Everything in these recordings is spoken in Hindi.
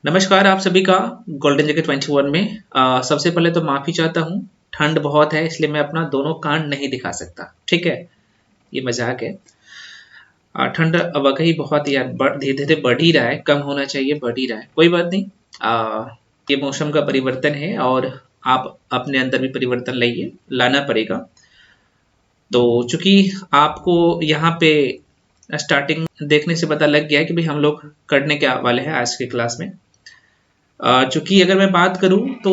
नमस्कार आप सभी का गोल्डन जगह 21 में सबसे पहले तो माफ़ी चाहता हूँ। ठंड बहुत है इसलिए मैं अपना दोनों कान नहीं दिखा सकता। ठीक है, ये मजाक है। ठंड वाकई बहुत यार धीरे धीरे बढ़ ही रहा है, कम होना चाहिए, बढ़ ही रहा है। कोई बात नहीं। ये मौसम का परिवर्तन है और आप अपने अंदर भी परिवर्तन लाइए, लाना पड़ेगा। तो चूंकि आपको यहाँ पे स्टार्टिंग देखने से पता लग गया है कि भाई हम लोग करने क्या वाले हैं आज के क्लास में। चूंकि अगर मैं बात करूं तो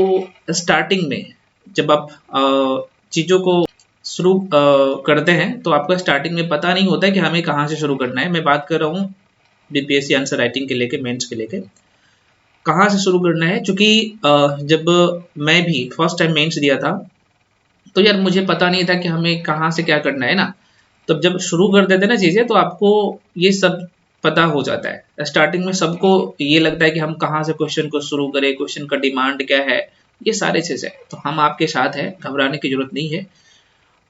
स्टार्टिंग में जब आप चीज़ों को शुरू करते हैं तो आपको स्टार्टिंग में पता नहीं होता है कि हमें कहाँ से शुरू करना है। मैं बात कर रहा हूँ बीपीएससी आंसर राइटिंग के लेके, मेंस के लेके कहाँ से शुरू करना है। चूंकि जब मैं भी फर्स्ट टाइम मेंस दिया था तो यार मुझे पता नहीं था कि हमें कहाँ से क्या करना है ना। तब जब शुरू कर देते ना चीज़ें तो आपको ये सब पता हो जाता है। स्टार्टिंग में सबको ये लगता है कि हम कहाँ से क्वेश्चन को शुरू करें, क्वेश्चन का डिमांड क्या है, ये सारी चीज़ें। तो हम आपके साथ हैं, घबराने की जरूरत नहीं है।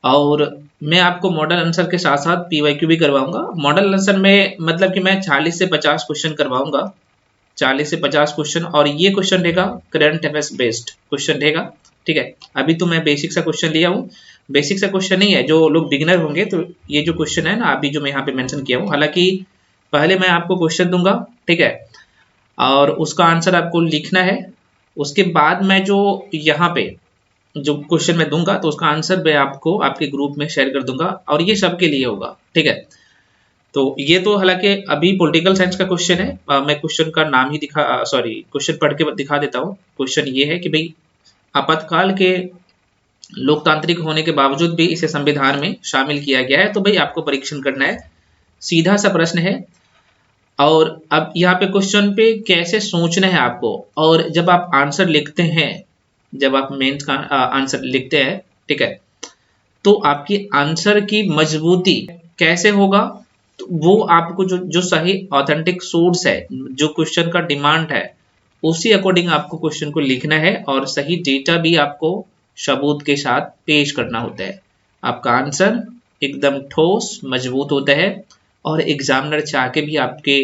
और मैं आपको मॉडल आंसर के साथ साथ पीवाईक्यू भी करवाऊंगा। मॉडल आंसर में मतलब कि मैं 40 से 50 क्वेश्चन करवाऊंगा, 40 से 50 क्वेश्चन। और ये क्वेश्चन रहेगा करंट अफेयर्स बेस्ड क्वेश्चन रहेगा। ठीक है, अभी तो मैं बेसिक सा क्वेश्चन लिया हूँ। बेसिक सा क्वेश्चन नहीं है, जो लोग बिगिनर होंगे तो ये जो क्वेश्चन है ना अभी जो मैं यहाँ पे मेंशन किया हूँ, हालांकि पहले मैं आपको क्वेश्चन दूंगा, ठीक है, और उसका आंसर आपको लिखना है। उसके बाद मैं जो यहाँ पे जो क्वेश्चन मैं दूंगा तो उसका आंसर मैं आपको आपके ग्रुप में शेयर कर दूंगा और ये सबके लिए होगा। ठीक है, तो ये तो हालांकि अभी पॉलिटिकल साइंस का क्वेश्चन है। मैं क्वेश्चन का नाम ही क्वेश्चन पढ़ के दिखा देता हूँ। क्वेश्चन ये है कि भाई आपातकाल के लोकतांत्रिक होने के बावजूद भी इसे संविधान में शामिल किया गया है, तो भाई आपको परीक्षण करना है। सीधा सा प्रश्न है। और अब यहाँ पे क्वेश्चन पे कैसे सोचना है आपको, और जब आप आंसर लिखते हैं, जब आप मेंस का आंसर लिखते हैं, ठीक है, तो आपकी आंसर की मजबूती कैसे होगा, तो वो आपको जो जो सही ऑथेंटिक सोर्स है, जो क्वेश्चन का डिमांड है, उसी अकॉर्डिंग आपको क्वेश्चन को लिखना है और सही डेटा भी आपको सबूत के साथ पेश करना होता है। आपका आंसर एकदम ठोस मजबूत होता है और एग्जामिनर चाह के भी आपके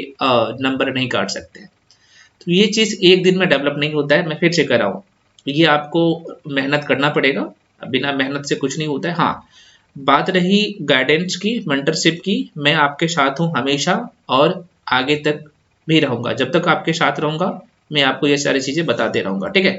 नंबर नहीं काट सकते। तो ये चीज़ एक दिन में डेवलप नहीं होता है, मैं फिर से कर रहा हूँ। ये आपको मेहनत करना पड़ेगा, बिना मेहनत से कुछ नहीं होता है। हाँ, बात रही गाइडेंस की, मेंटरशिप की, मैं आपके साथ हूँ हमेशा और आगे तक भी रहूंगा। जब तक आपके साथ रहूंगा मैं आपको ये सारी चीजें बताते रहूंगा। ठीक है,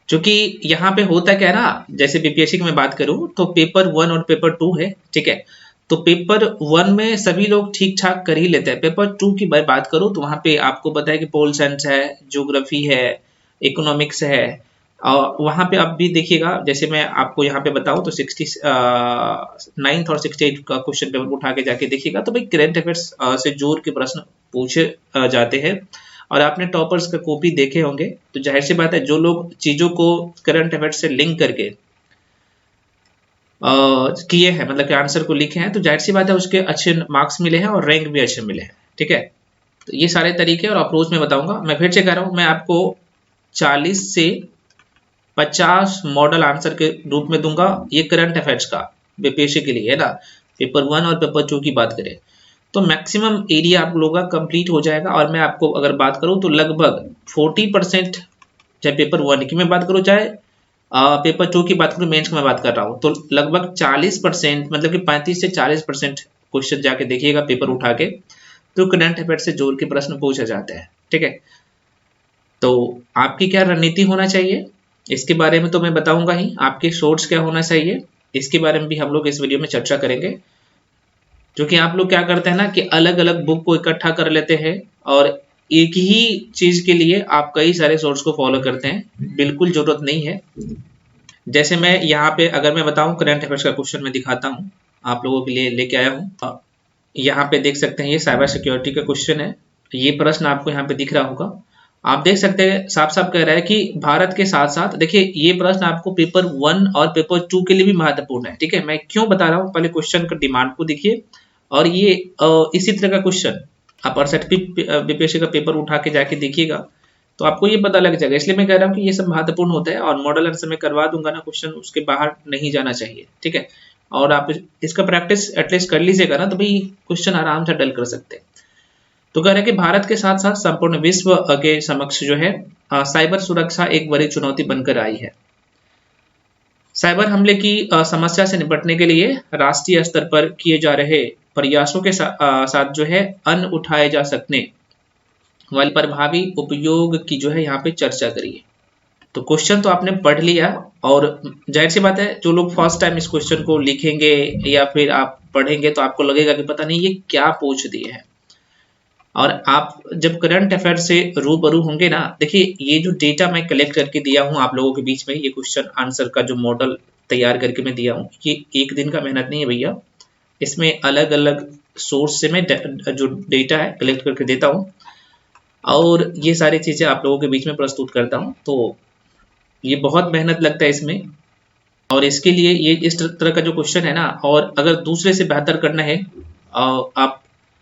क्योंकि यहाँ पे होता क्या है ना, जैसे बीपीएससी की मैं बात करूँ तो पेपर 1 और पेपर 2 है। ठीक है, तो पेपर 1 में सभी लोग ठीक ठाक कर ही लेते हैं। पेपर 2 की बात करूँ तो वहाँ पे आपको पता है कि पोल साइंस है, ज्योग्राफी है, इकोनॉमिक्स है। और वहाँ पे आप भी देखिएगा, जैसे मैं आपको यहाँ पे बताऊँ तो 69 और 68 का क्वेश्चन पेपर उठा के जाके देखिएगा तो भाई करंट अफेयर्स से जोड़ के प्रश्न पूछे जाते हैं। और आपने टॉपर्स का कॉपी देखे होंगे, तो जाहिर सी बात है जो लोग चीजों को करंट अफेयर्स से लिंक करके किए हैं, मतलब कि आंसर को लिखे हैं, तो जाहिर सी बात है उसके अच्छे मार्क्स मिले हैं और रैंक भी अच्छे मिले हैं। ठीक है, तो ये सारे तरीके और अप्रोच में बताऊंगा। मैं फिर से कह रहा हूं, मैं आपको 40 से 50 मॉडल आंसर के रूप में दूंगा। ये करंट अफेयर्स का बीपीएससी के लिए है ना। पेपर 1 और पेपर 2 की बात करें तो मैक्सिमम एरिया आप लोगों का कंप्लीट हो जाएगा। और मैं आपको अगर बात करूं तो लगभग 40%, चाहे पेपर 1 की मैं बात करूं, चाहे पेपर 2 की बात करूं, मेंस की मैं बात कर रहा हूं, तो लगभग 40%, मतलब कि 35 से 40% क्वेश्चन जाके देखिएगा पेपर उठा के, तो करंट अफेयर से जोड़ के प्रश्न पूछा जाता है। ठीक है, तो आपकी क्या रणनीति होना चाहिए इसके बारे में तो मैं बताऊंगा ही। आपके सोर्स क्या होना चाहिए इसके बारे में भी हम लोग इस वीडियो में चर्चा करेंगे। क्योंकि आप लोग क्या करते हैं ना कि अलग अलग बुक को इकट्ठा कर लेते हैं और एक ही चीज के लिए आप कई सारे सोर्स को फॉलो करते हैं, बिल्कुल जरूरत नहीं है। जैसे मैं यहाँ पे अगर मैं बताऊं, करंट अफेयर्स का क्वेश्चन मैं दिखाता हूँ आप लोगों के लिए, लेके आया हूँ। यहाँ पे देख सकते हैं ये साइबर सिक्योरिटी का क्वेश्चन है। ये प्रश्न आपको यहाँ पे दिख रहा होगा। आप देख सकते हैं साफ साफ कह रहा है कि भारत के साथ साथ, देखिए ये प्रश्न आपको पेपर 1 और पेपर 2 के लिए भी महत्वपूर्ण है। ठीक है, मैं क्यों बता रहा हूँ, पहले क्वेश्चन का डिमांड को देखिए। और ये इसी तरह का क्वेश्चन आप 68 बीपीएससी का पेपर उठा के जाके देखिएगा तो आपको ये पता लग जाएगा। इसलिए मैं कह रहा हूँ कि ये सब महत्वपूर्ण होता है और मॉडल आंसर में करवा दूंगा ना क्वेश्चन, उसके बाहर नहीं जाना चाहिए। ठीक है, और आप इसका प्रैक्टिस एटलीस्ट कर लीजिएगा ना, तो भाई क्वेश्चन आराम से डल कर सकते हैं। तो कह रहे हैं कि भारत के साथ साथ संपूर्ण विश्व के समक्ष जो है साइबर सुरक्षा एक बड़ी चुनौती बनकर आई है। साइबर हमले की समस्या से निपटने के लिए राष्ट्रीय स्तर पर किए जा रहे प्रयासों के साथ जो है अन उठाए जा सकने वाले प्रभावी उपयोग की जो है यहाँ पे चर्चा करिए। तो क्वेश्चन तो आपने पढ़ लिया, और जाहिर सी बात है जो लोग फर्स्ट टाइम इस क्वेश्चन को लिखेंगे या फिर आप पढ़ेंगे तो आपको लगेगा कि पता नहीं ये क्या पूछ दिए हैं। और आप जब करंट अफेयर से रूबरू होंगे ना, देखिए ये जो डेटा मैं कलेक्ट करके दिया हूँ आप लोगों के बीच में, ये क्वेश्चन आंसर का जो मॉडल तैयार करके मैं दिया हूँ, ये एक दिन का मेहनत नहीं है भैया। इसमें अलग अलग सोर्स से मैं जो डेटा है कलेक्ट करके देता हूँ और ये सारी चीजें आप लोगों के बीच में प्रस्तुत करता हूँ। तो ये बहुत मेहनत लगता है इसमें, और इसके लिए ये इस तरह का जो क्वेश्चन है ना, और अगर दूसरे से बेहतर करना है, आप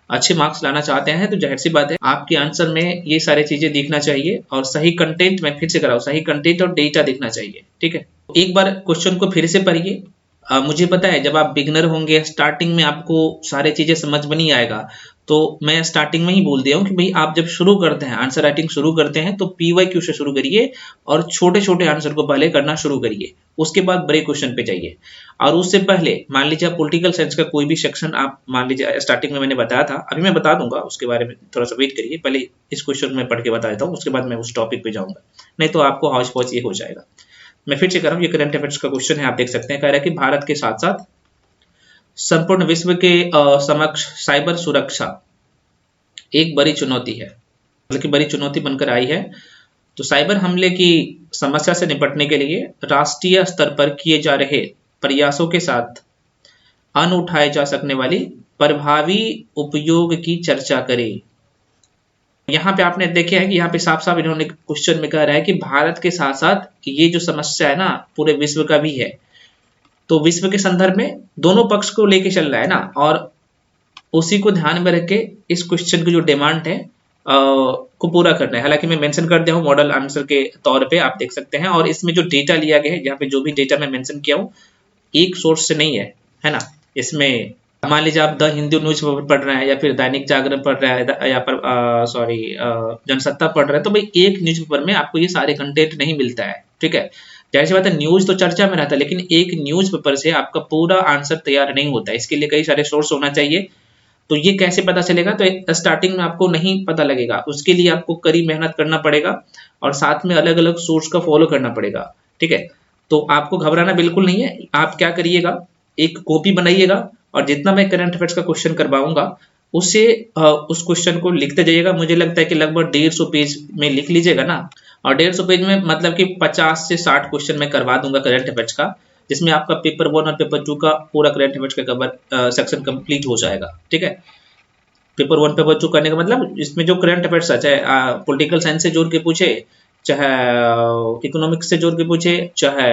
अच्छे मार्क्स लाना चाहते हैं, तो जाहिर सी बात है आपके आंसर में ये सारी चीजें दिखना चाहिए, और सही कंटेंट, मैं फिर से कराऊँ, सही कंटेंट और डेटा दिखना चाहिए। ठीक है, एक बार क्वेश्चन को फिर से पढ़िए। मुझे पता है जब आप बिगनर होंगे, स्टार्टिंग में आपको सारी चीजें समझ में नहीं आएगा, तो मैं स्टार्टिंग में ही बोल दिया हूँ कि भाई आप जब शुरू करते हैं, आंसर राइटिंग शुरू करते हैं, तो PYQ से शुरू करिए और छोटे छोटे आंसर को पहले करना शुरू करिए, उसके बाद बड़े क्वेश्चन पे जाइए। और उससे पहले मान लीजिए पॉलिटिकल साइंस का कोई भी सेक्शन आप मान लीजिए, स्टार्टिंग में मैंने बताया था, अभी मैं बता दूंगा उसके बारे में, थोड़ा सा वेट करिए, पहले इस क्वेश्चन में पढ़ के बता देता हूँ, उसके बाद मैं उस टॉपिक पे जाऊंगा, नहीं तो आपको हौच पौच ये हो जाएगा। मैं फिर से कर रहा हूँ, ये करंट अफेयर्स का क्वेश्चन है, आप देख सकते हैं। कह रहा है कि भारत के साथ साथ संपूर्ण विश्व के समक्ष साइबर सुरक्षा एक बड़ी चुनौती है, बल्कि बड़ी चुनौती बनकर आई है। तो साइबर हमले की समस्या से निपटने के लिए राष्ट्रीय स्तर पर किए जा रहे प्रयासों के साथ अन उठाए जा सकने वाली प्रभावी उपयोग की चर्चा करें। यहाँ पे आपने देखे है कि यहाँ पे साफ साफ इन्होंने क्वेश्चन में कह रहा है कि भारत के साथ साथ ये जो समस्या है ना पूरे विश्व का भी है, तो विश्व के संदर्भ में दोनों पक्ष को लेके चल रहा है ना, और उसी को ध्यान में रख के इस क्वेश्चन की जो डिमांड है को पूरा करना है। हालांकि मैं मेंशन कर दिया हूँ मॉडल आंसर के तौर पे, आप देख सकते हैं, और इसमें जो डेटा लिया गया है, यहाँ पे जो भी डेटा मैं मेंशन किया हूँ एक सोर्स से नहीं है ना। इसमें मान लीजिए आप द हिंदू न्यूज पेपर पढ़ रहे हैं या फिर दैनिक जागरण पढ़ रहे हैं या पर जनसत्ता पढ़ रहे हैं, तो भाई एक न्यूज पेपर में आपको ये सारे कंटेंट नहीं मिलता है। ठीक है, जाहिर सी बात है न्यूज तो चर्चा में रहता है, लेकिन एक न्यूज पेपर से आपका पूरा आंसर तैयार नहीं होता है, इसके लिए कई सारे सोर्स होना चाहिए। तो ये कैसे पता चलेगा, तो स्टार्टिंग में आपको नहीं पता लगेगा, उसके लिए आपको कड़ी मेहनत करना पड़ेगा और साथ में अलग अलग सोर्स का फॉलो करना पड़ेगा। ठीक है, तो आपको घबराना बिल्कुल नहीं है। आप क्या करिएगा, एक कॉपी बनाइएगा और जितना मैं करंट अफेयर्स का क्वेश्चन करवाऊंगा उससे उस क्वेश्चन को लिखते जाइएगा। मुझे लगता है कि लगभग 150 पेज में लिख लीजिएगा ना, और 150 पेज में मतलब कि 50 से 60 क्वेश्चन मैं करवा दूंगा करंट अफेयर्स का, जिसमें आपका पेपर 1 और पेपर 2 का पूरा करंट अफेयर्स का कवर सेक्शन कंप्लीट हो जाएगा। ठीक है, पेपर 1 पेपर 2 करने का मतलब इसमें जो करंट अफेयर्स है, चाहे पॉलिटिकल साइंस से जोड़ के पूछे, चाहे इकोनॉमिक्स से जोड़ के पूछे, चाहे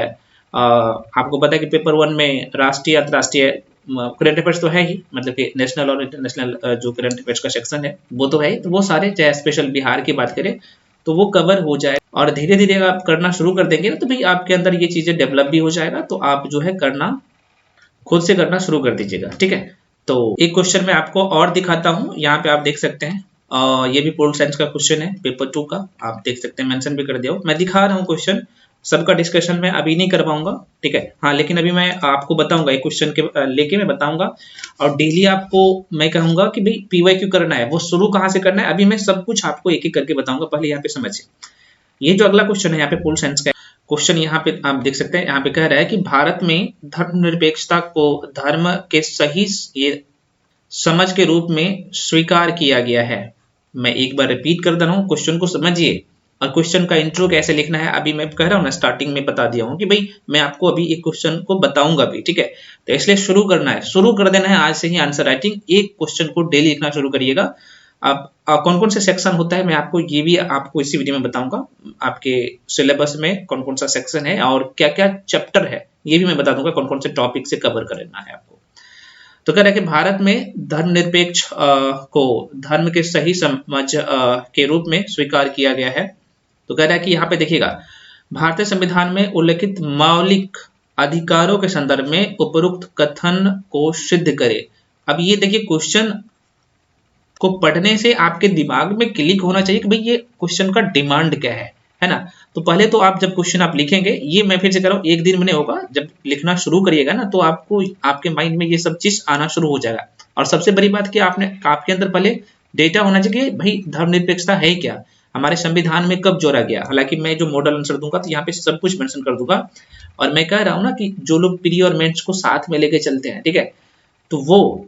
आपको पता है कि पेपर 1 में राष्ट्रीय अंतर्राष्ट्रीय करंट अफेयर्स तो है ही, मतलब कि नेशनल और इंटरनेशनल जो करंट अफेयर्स का सेक्शन है वो तो है ही, तो वो सारे, चाहे स्पेशल बिहार की बात करें तो वो कवर हो जाए। और धीरे धीरे आप करना शुरू कर देंगे तो भाई आपके अंदर ये चीजें डेवलप भी हो जाएगा, तो आप जो है करना खुद से करना शुरू कर दीजिएगा। ठीक है, तो एक क्वेश्चन मैं आपको और दिखाता हूँ, यहाँ पे आप देख सकते हैं, ये भी पोल साइंस का क्वेश्चन है पेपर 2 का, आप देख सकते हैं, मेंशन भी कर दिया हूँ। मैं दिखा रहा हूँ क्वेश्चन, सबका डिस्कशन मैं अभी नहीं कर पाऊंगा। ठीक है, हाँ, लेकिन अभी मैं आपको बताऊंगा, एक क्वेश्चन के लेके मैं बताऊंगा, और डेली आपको मैं कहूंगा कि भाई PYQ करना है, वो शुरू कहाँ से करना है, अभी मैं सब कुछ आपको एक एक करके बताऊंगा। पहले यहाँ पे समझिए, ये जो अगला क्वेश्चन है यहाँ पे पोल साइंस का क्वेश्चन, यहाँ पे आप देख सकते हैं, यहाँ पे कह रहा है कि भारत में धर्मनिरपेक्षता को धर्म के सही ये समझ के रूप में स्वीकार किया गया है। मैं एक बार रिपीट कर दे रहा हूँ, क्वेश्चन को समझिए, और क्वेश्चन का इंट्रो कैसे लिखना है अभी मैं कह रहा हूँ ना, स्टार्टिंग में बता दिया हूँ कि भाई मैं आपको अभी एक क्वेश्चन को बताऊंगा भी। ठीक है, तो इसलिए शुरू करना है, शुरू कर देना है आज से ही आंसर राइटिंग। एक क्वेश्चन को डेली लिखना शुरू करिएगा। अब कौन कौन से सेक्शन होता है मैं आपको ये भी आपको इसी वीडियो में बताऊंगा, आपके सिलेबस में कौन कौन सा सेक्शन है और क्या क्या चैप्टर है ये भी मैं बता दूंगा, कौन कौन से टॉपिक से कवर करना है आपको। तो कह रहा है कि भारत में धर्मनिरपेक्ष को धर्म के सही समझ के रूप में स्वीकार किया गया है। तो कह रहा है कि यहाँ पे देखिएगा, भारतीय संविधान में उल्लेखित मौलिक अधिकारों के संदर्भ में उपरोक्त कथन को सिद्ध करे। अब ये देखिए क्वेश्चन को पढ़ने से आपके दिमाग में क्लिक होना चाहिए कि भाई ये क्वेश्चन का डिमांड क्या है ना। तो पहले तो आप जब क्वेश्चन आप लिखेंगे, ये मैं फिर से कह रहा हूँ, एक दिन में नहीं होगा, जब लिखना शुरू करिएगा ना तो आपको आपके माइंड में ये सब चीज आना शुरू हो जाएगा। और सबसे बड़ी बात कि आपके अंदर पहले डेटा होना चाहिए कि भाई धर्मनिरपेक्षता है क्या, हमारे संविधान में कब जोड़ा गया। हालांकि मैं जो मॉडल आंसर दूंगा तो यहाँ पे सब कुछ मेंशन कर दूंगा। और मैं कह रहा हूँ ना कि जो लोग प्री और मेंस को साथ में लेके चलते हैं, ठीक है, तो वो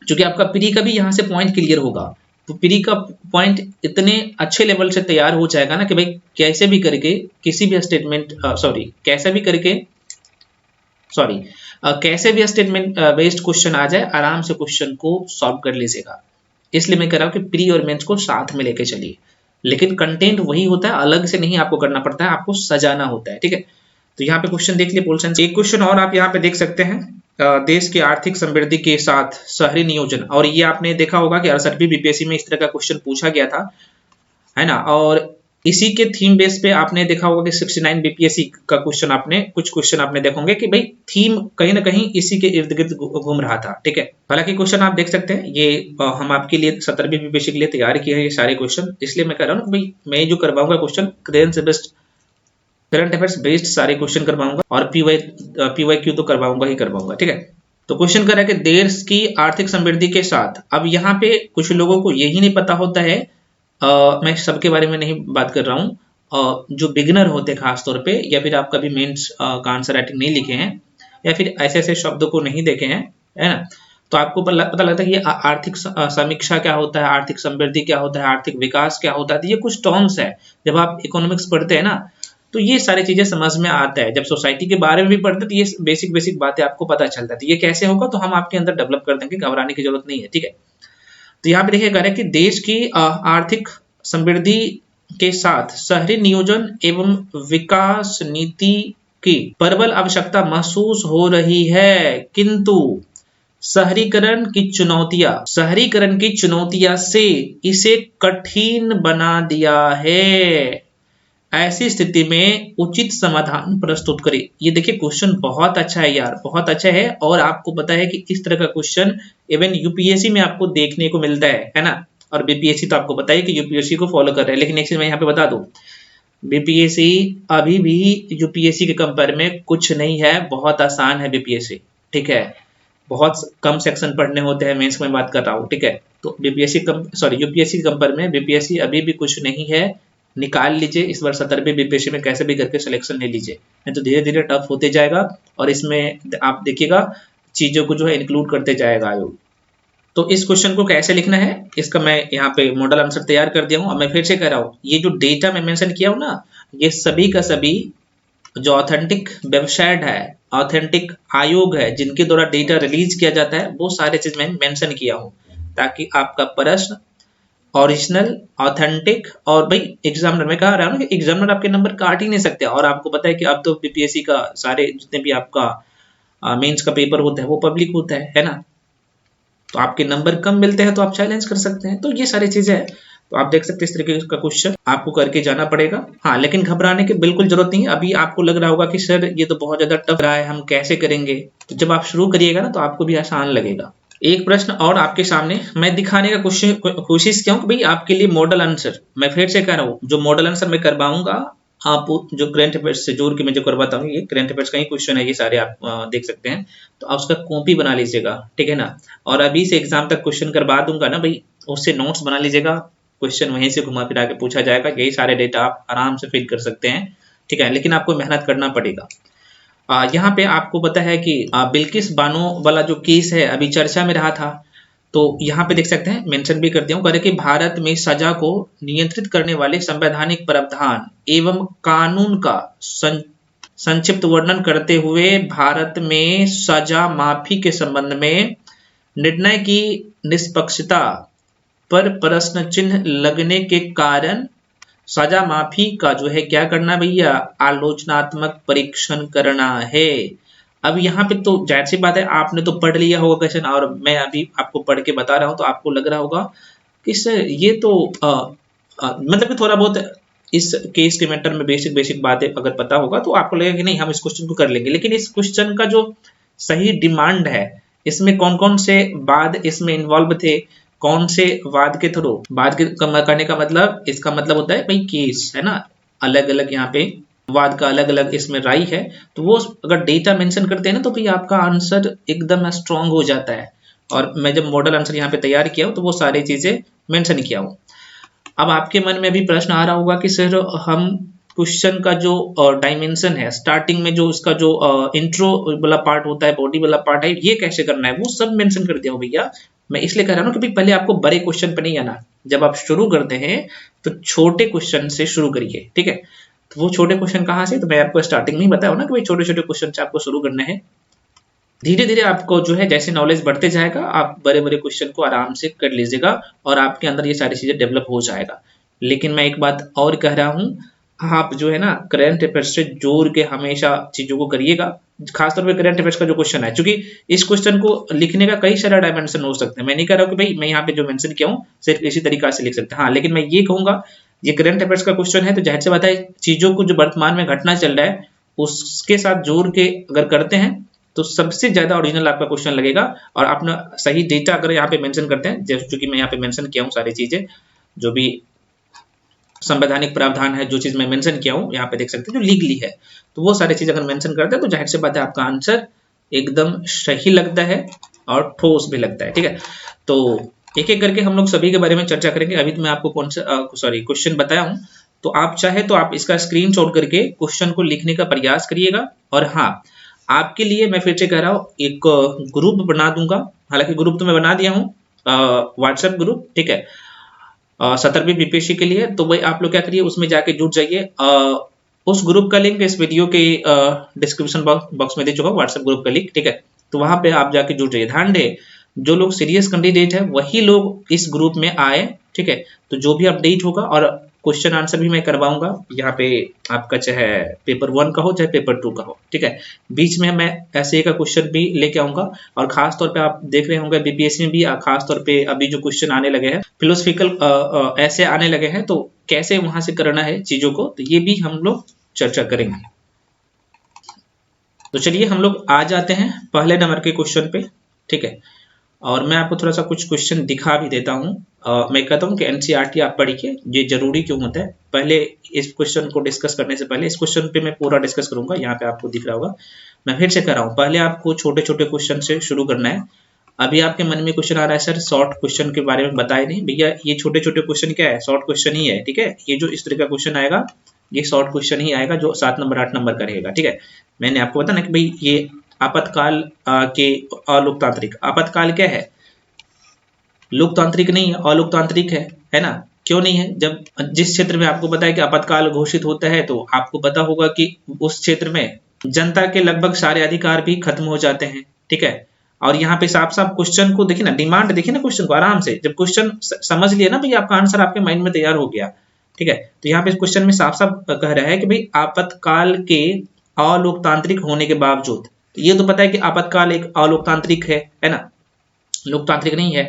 चूंकि आपका प्री का भी यहाँ से पॉइंट क्लियर होगा, तो प्री का पॉइंट इतने अच्छे लेवल से तैयार हो जाएगा ना कि भाई कैसे भी करके किसी भी स्टेटमेंट कैसे भी स्टेटमेंट बेस्ड क्वेश्चन आ जाए, आराम से क्वेश्चन को सॉल्व कर लीजिएगा। इसलिए मैं कह रहा हूँ कि प्री और मेंस को साथ में लेके चलिए, लेकिन कंटेंट वही होता है, अलग से नहीं आपको करना पड़ता है, आपको सजाना होता है, ठीक है। तो यहाँ पे क्वेश्चन देख लिए पोल साइंस। एक क्वेश्चन और आप यहाँ पे देख सकते हैं, देश की आर्थिक समृद्धि के साथ शहरी नियोजन, और ये आपने देखा होगा कि 68वीं बीपीएससी में इस तरह का क्वेश्चन पूछा गया था, है ना। और इसी के थीम बेस पे आपने देखा होगा कि 69 बीपीएससी का क्वेश्चन कुछ क्वेश्चन आपने देखोगे कि भाई थीम कहीं ना कहीं इसी के इर्द गिर्द घूम रहा था, ठीक है। हालांकि क्वेश्चन आप देख सकते हैं, ये हम आपके लिए 17वीं बीपीएससी के लिए तैयार किए हैं ये सारे क्वेश्चन। इसलिए मैं कह रहा हूँ भाई मैं जो करवाऊंगा क्वेश्चन करंट अफेयर्स बेस्ड सारे क्वेश्चन करवाऊंगा, और पीवाईक्यू तो करवाऊंगा, ठीक है। तो क्वेश्चन कर रहा है कि देश की आर्थिक समृद्धि के साथ, अब यहाँ पे कुछ लोगों को यही नहीं पता होता है, मैं सबके बारे में नहीं बात कर रहा हूँ, जो बिगिनर होते हैं खास तौर पे, या फिर आप कभी मेंस का आंसर राइटिंग नहीं लिखे हैं, या फिर ऐसे ऐसे शब्दों को नहीं देखे हैं, है ना, तो आपको पता लगता है कि ये आर्थिक समीक्षा क्या होता है, आर्थिक समृद्धि क्या होता है, आर्थिक विकास क्या होता है। तो ये कुछ टर्म्स है, जब आप इकोनॉमिक्स पढ़ते हैं ना तो ये सारी चीजें समझ में आता है। जब सोसाइटी के बारे में भी पढ़ते तो ये बेसिक बातें आपको पता चलता है। तो ये कैसे होगा, तो हम आपके अंदर डेवलप कर देंगे, घबराने की जरूरत नहीं है, ठीक है। तो यहाँ पे देखिए कह रहे हैं कि देश की आर्थिक समृद्धि के साथ शहरी नियोजन एवं विकास नीति की प्रबल आवश्यकता महसूस हो रही है, किंतु शहरीकरण की चुनौतियां से इसे कठिन बना दिया है। ऐसी स्थिति में उचित समाधान प्रस्तुत करें। ये देखिए क्वेश्चन बहुत अच्छा है यार, बहुत अच्छा है। और आपको पता है कि इस तरह का क्वेश्चन इवन यूपीएससी में आपको देखने को मिलता है ना। और बीपीएससी तो आपको पता है कि यूपीएससी को फॉलो कर रहे हैं, लेकिन एक चीज मैं यहाँ पे बता दूं, बीपीएससी अभी भी यूपीएससी के कंपेयर में कुछ नहीं है, बहुत आसान है बीपीएससी, ठीक है। बहुत कम सेक्शन पढ़ने होते हैं, मेंस में बात कर रहा हूँ, ठीक है। तो यूपीएससी के कंपेयर में बीपीएससी अभी भी कुछ नहीं है। निकाल लीजिए इस बार 17वीं बीपीएससी में कैसे भी करके सिलेक्शन ले लीजिए, नहीं तो धीरे धीरे टफ होते जाएगा। और इसमें आप देखिएगा चीजों को जो है इंक्लूड करते जाएगा आयोग। तो इस क्वेश्चन को कैसे लिखना है, इसका मैं यहाँ पे मॉडल आंसर तैयार कर दिया हूँ। और मैं फिर से कह रहा हूँ, ये जो डेटा मैं मेंशन किया हूँ ना, ये सभी का सभी जो ऑथेंटिक वेबसाइट है, ऑथेंटिक आयोग है, जिनके द्वारा डेटा रिलीज किया जाता है, वो सारे चीज मैं मेंशन किया हूँ, ताकि आपका प्रश्न ओरिजिनल, ऑथेंटिक, और भाई एग्जामिनर, मैं कह रहा हूँ ना कि एग्जामिनर आपके नंबर काट ही नहीं सकते। और आपको पता है कि अब तो बीपीएससी का सारे जितने भी आपका मेंस का पेपर होता है वो पब्लिक होता है ना। तो आपके नंबर कम मिलते हैं तो आप चैलेंज कर सकते हैं। तो ये सारी चीजें हैं, तो आप देख सकते हैं इस तरीके का क्वेश्चन आपको करके जाना पड़ेगा। हाँ, लेकिन घबराने की बिल्कुल जरूरत नहीं है। अभी आपको लग रहा होगा कि सर ये तो बहुत ज्यादा टफ रहा है, हम कैसे करेंगे, तो जब आप शुरू करिएगा ना तो आपको भी आसान लगेगा। एक प्रश्न और आपके सामने मैं दिखाने का कोशिश किया हूँ कि भाई आपके लिए मॉडल आंसर, मैं फिर से कह रहा हूँ, जो मॉडल आंसर मैं करवाऊंगा आप जो करंट अफेयर्स से जोड़ के मैं जो करवाता हूँ, ये करंट अफेयर्स का ही क्वेश्चन है, ये सारे आप देख सकते हैं। तो आप उसका कॉपी बना लीजिएगा, ठीक है ना। और अभी से एग्जाम तक क्वेश्चन करवा दूंगा ना भाई, उससे नोट्स बना लीजिएगा, क्वेश्चन वहीं से घुमा फिरा के पूछा जाएगा, यही सारे डेटा आप आराम से फिल कर सकते हैं, ठीक है। लेकिन आपको मेहनत करना पड़ेगा। यहाँ पे आपको पता है कि बिल्किस बानो वाला जो केस है अभी चर्चा में रहा था, तो यहाँ पे देख सकते हैं, मेंशन भी कर दिया हूँ, करे कि भारत में सजा को नियंत्रित करने वाले संवैधानिक प्रावधान एवं कानून का संक्षिप्त वर्णन करते हुए भारत में सजा माफी के संबंध में निर्णय की निष्पक्षता पर प्रश्न चिन्ह लगने के कारण सजा माफी का जो है क्या करना भैया, आलोचनात्मक परीक्षण करना है। अब यहाँ पे तो जाहिर सी बात है, आपने तो पढ़ लिया होगा क्वेश्चन, और मैं अभी आपको पढ़ के बता रहा हूँ, तो आपको लग रहा होगा कि सर ये तो मतलब कि थोड़ा बहुत इस केस के मैटर में बेसिक बातें अगर पता होगा तो आपको लगेगा कि नहीं हम इस क्वेश्चन को कर लेंगे। लेकिन इस क्वेश्चन का जो सही डिमांड है, इसमें कौन कौन से बाद इसमें इन्वॉल्व थे, कौन से वाद के थ्रू, वाद के करने का मतलब, इसका मतलब होता है भाई केस, है ना, अलग अलग यहाँ पे वाद का अलग अलग इसमें राय है, तो वो अगर डेटा मेंशन करते हैं ना तो भाई आपका आंसर एकदम स्ट्रांग हो जाता है। और मैं जब मॉडल आंसर यहाँ पे तैयार किया हूँ तो वो सारी चीजें मेंशन किया हूँ। अब आपके मन में भी प्रश्न आ रहा होगा कि सर हम क्वेश्चन का जो डायमेंशन है, स्टार्टिंग में जो उसका जो इंट्रो वाला पार्ट होता है, बॉडी वाला पार्ट है, ये कैसे करना है, वो सब मेंशन कर दिया हो भैया। मैं इसलिए कह रहा हूँ कि भाई पहले आपको बड़े क्वेश्चन पर नहीं आना, जब आप शुरू करते हैं तो छोटे क्वेश्चन से शुरू करिए, ठीक है। तो वो छोटे क्वेश्चन कहाँ से, तो मैं आपको स्टार्टिंग में ही बताया ना कि भाई छोटे छोटे क्वेश्चन से आपको शुरू करना है। धीरे धीरे आपको जो है जैसे नॉलेज बढ़ते जाएगा आप बड़े बड़े क्वेश्चन को आराम से कर लीजिएगा और आपके अंदर ये सारी चीजें डेवलप हो जाएगा। लेकिन मैं एक बात और कह रहा हूँ, आप जो है ना करंट अफेयर्स से जोड़ के हमेशा चीजों को करिएगा, खासतौर पे करंट अफेयर्स का जो क्वेश्चन है, क्योंकि इस क्वेश्चन को लिखने का कई सारे डायमेंशन हो सकते हैं। मैं नहीं कह रहा हूँ कि भाई मैं यहाँ पे जो मेंशन किया हूँ सिर्फ इसी तरीका से लिख सकते हैं, हाँ, लेकिन मैं ये कहूंगा ये करंट अफेयर्स का क्वेश्चन है तो जाहिर सी बात है चीजों को जो वर्तमान में घटना चल रहा है उसके साथ जोड़ के अगर करते हैं तो सबसे ज्यादा ओरिजिनल आपका क्वेश्चन लगेगा। और आपने सही डेटा अगर यहाँ पे मेंशन करते हैं, जैसे कि मैं यहाँ पे मेंशन किया हूँ सारी चीजें, जो भी संवैधानिक प्रावधान है, जो चीज मैं मेंशन किया हूँ यहाँ पे देख सकते हैं जो लीगली है, तो वो सारी चीज अगर मेंशन करते हैं तो जाहिर सी बात है आपका आंसर एकदम सही लगता है और ठोस भी लगता है, ठीक है। तो एक एक करके हम लोग सभी के बारे में चर्चा करेंगे। अभी तो मैं आपको क्वेश्चन बताया हूँ, तो आप चाहे तो आप इसका स्क्रीनशॉट करके क्वेश्चन को लिखने का प्रयास करिएगा। और हाँ, आपके लिए मैं फिर से कह रहा हूँ एक ग्रुप बना दूंगा, हालांकि ग्रुप तो मैं बना दिया हूँ, व्हाट्सएप ग्रुप, ठीक है, 17वीं बीपीएससी के लिए। तो भाई आप लोग क्या करिए उसमें जाके जुड़ जाइए। उस ग्रुप का लिंक इस वीडियो के डिस्क्रिप्शन बॉक्स में दे चुका हूँ, व्हाट्सएप ग्रुप का लिंक, ठीक है। तो वहां पे आप जाके जुड़ जाइए। ध्यान दे जो लोग सीरियस कैंडिडेट है वही लोग इस ग्रुप में आए, ठीक है। तो जो भी अपडेट होगा और क्वेश्चन आंसर भी मैं करवाऊंगा यहाँ पे, आपका चाहे पेपर 1 का हो चाहे पेपर 2 का हो, ठीक है। बीच में मैं ऐसे का क्वेश्चन भी लेके आऊंगा। और खास तौर पे आप देख रहे होंगे बीपीएससी में भी खास तौर पे अभी जो क्वेश्चन आने लगे हैं फिलोसफिकल ऐसे आने लगे हैं, तो कैसे वहां से करना है चीजों को, तो ये भी हम लोग चर्चा करेंगे। तो चलिए हम लोग आ जाते हैं पहले नंबर के क्वेश्चन पे, ठीक है। और मैं आपको थोड़ा सा कुछ क्वेश्चन दिखा भी देता हूँ। मैं कहता हूँ कि एनसीईआरटी आप पढ़िए, ये जरूरी क्यों होता है। पहले इस क्वेश्चन को डिस्कस करने से पहले इस क्वेश्चन पे मैं पूरा डिस्कस करूंगा, यहाँ पे आपको दिख रहा होगा। मैं फिर से कह रहा हूँ पहले आपको छोटे छोटे क्वेश्चन से शुरू करना है। अभी आपके मन में क्वेश्चन आ रहा है सर शॉर्ट क्वेश्चन के बारे में बताए नहीं, भैया ये छोटे छोटे क्वेश्चन क्या है, शॉर्ट क्वेश्चन ही है, ठीक है। ये जो इस तरह का क्वेश्चन आएगा ये शॉर्ट क्वेश्चन ही आएगा जो 7 नंबर 8 नंबर का रहेगा, ठीक है। मैंने आपको बताया ना कि भाई ये आपातकाल के अलोकतांत्रिक, आपातकाल क्या है, लोकतांत्रिक नहीं है, अलोकतांत्रिक है ना। क्यों नहीं है, जब जिस क्षेत्र में आपको पता है कि आपातकाल घोषित होता है तो आपको पता होगा कि उस क्षेत्र में जनता के लगभग सारे अधिकार भी खत्म हो जाते हैं, ठीक है। और यहाँ पे साफ साफ क्वेश्चन को देखिए ना, डिमांड देखिए ना क्वेश्चन को आराम से, जब क्वेश्चन समझ लिया ना भाई आपका आंसर आपके माइंड में तैयार हो गया, ठीक है। तो यहाँ पे क्वेश्चन में साफ साफ कह रहा है कि भाई आपातकाल के अलोकतांत्रिक होने के बावजूद, तो ये तो पता है कि आपातकाल एक अलोकतांत्रिक है ना, लोकतांत्रिक नहीं है।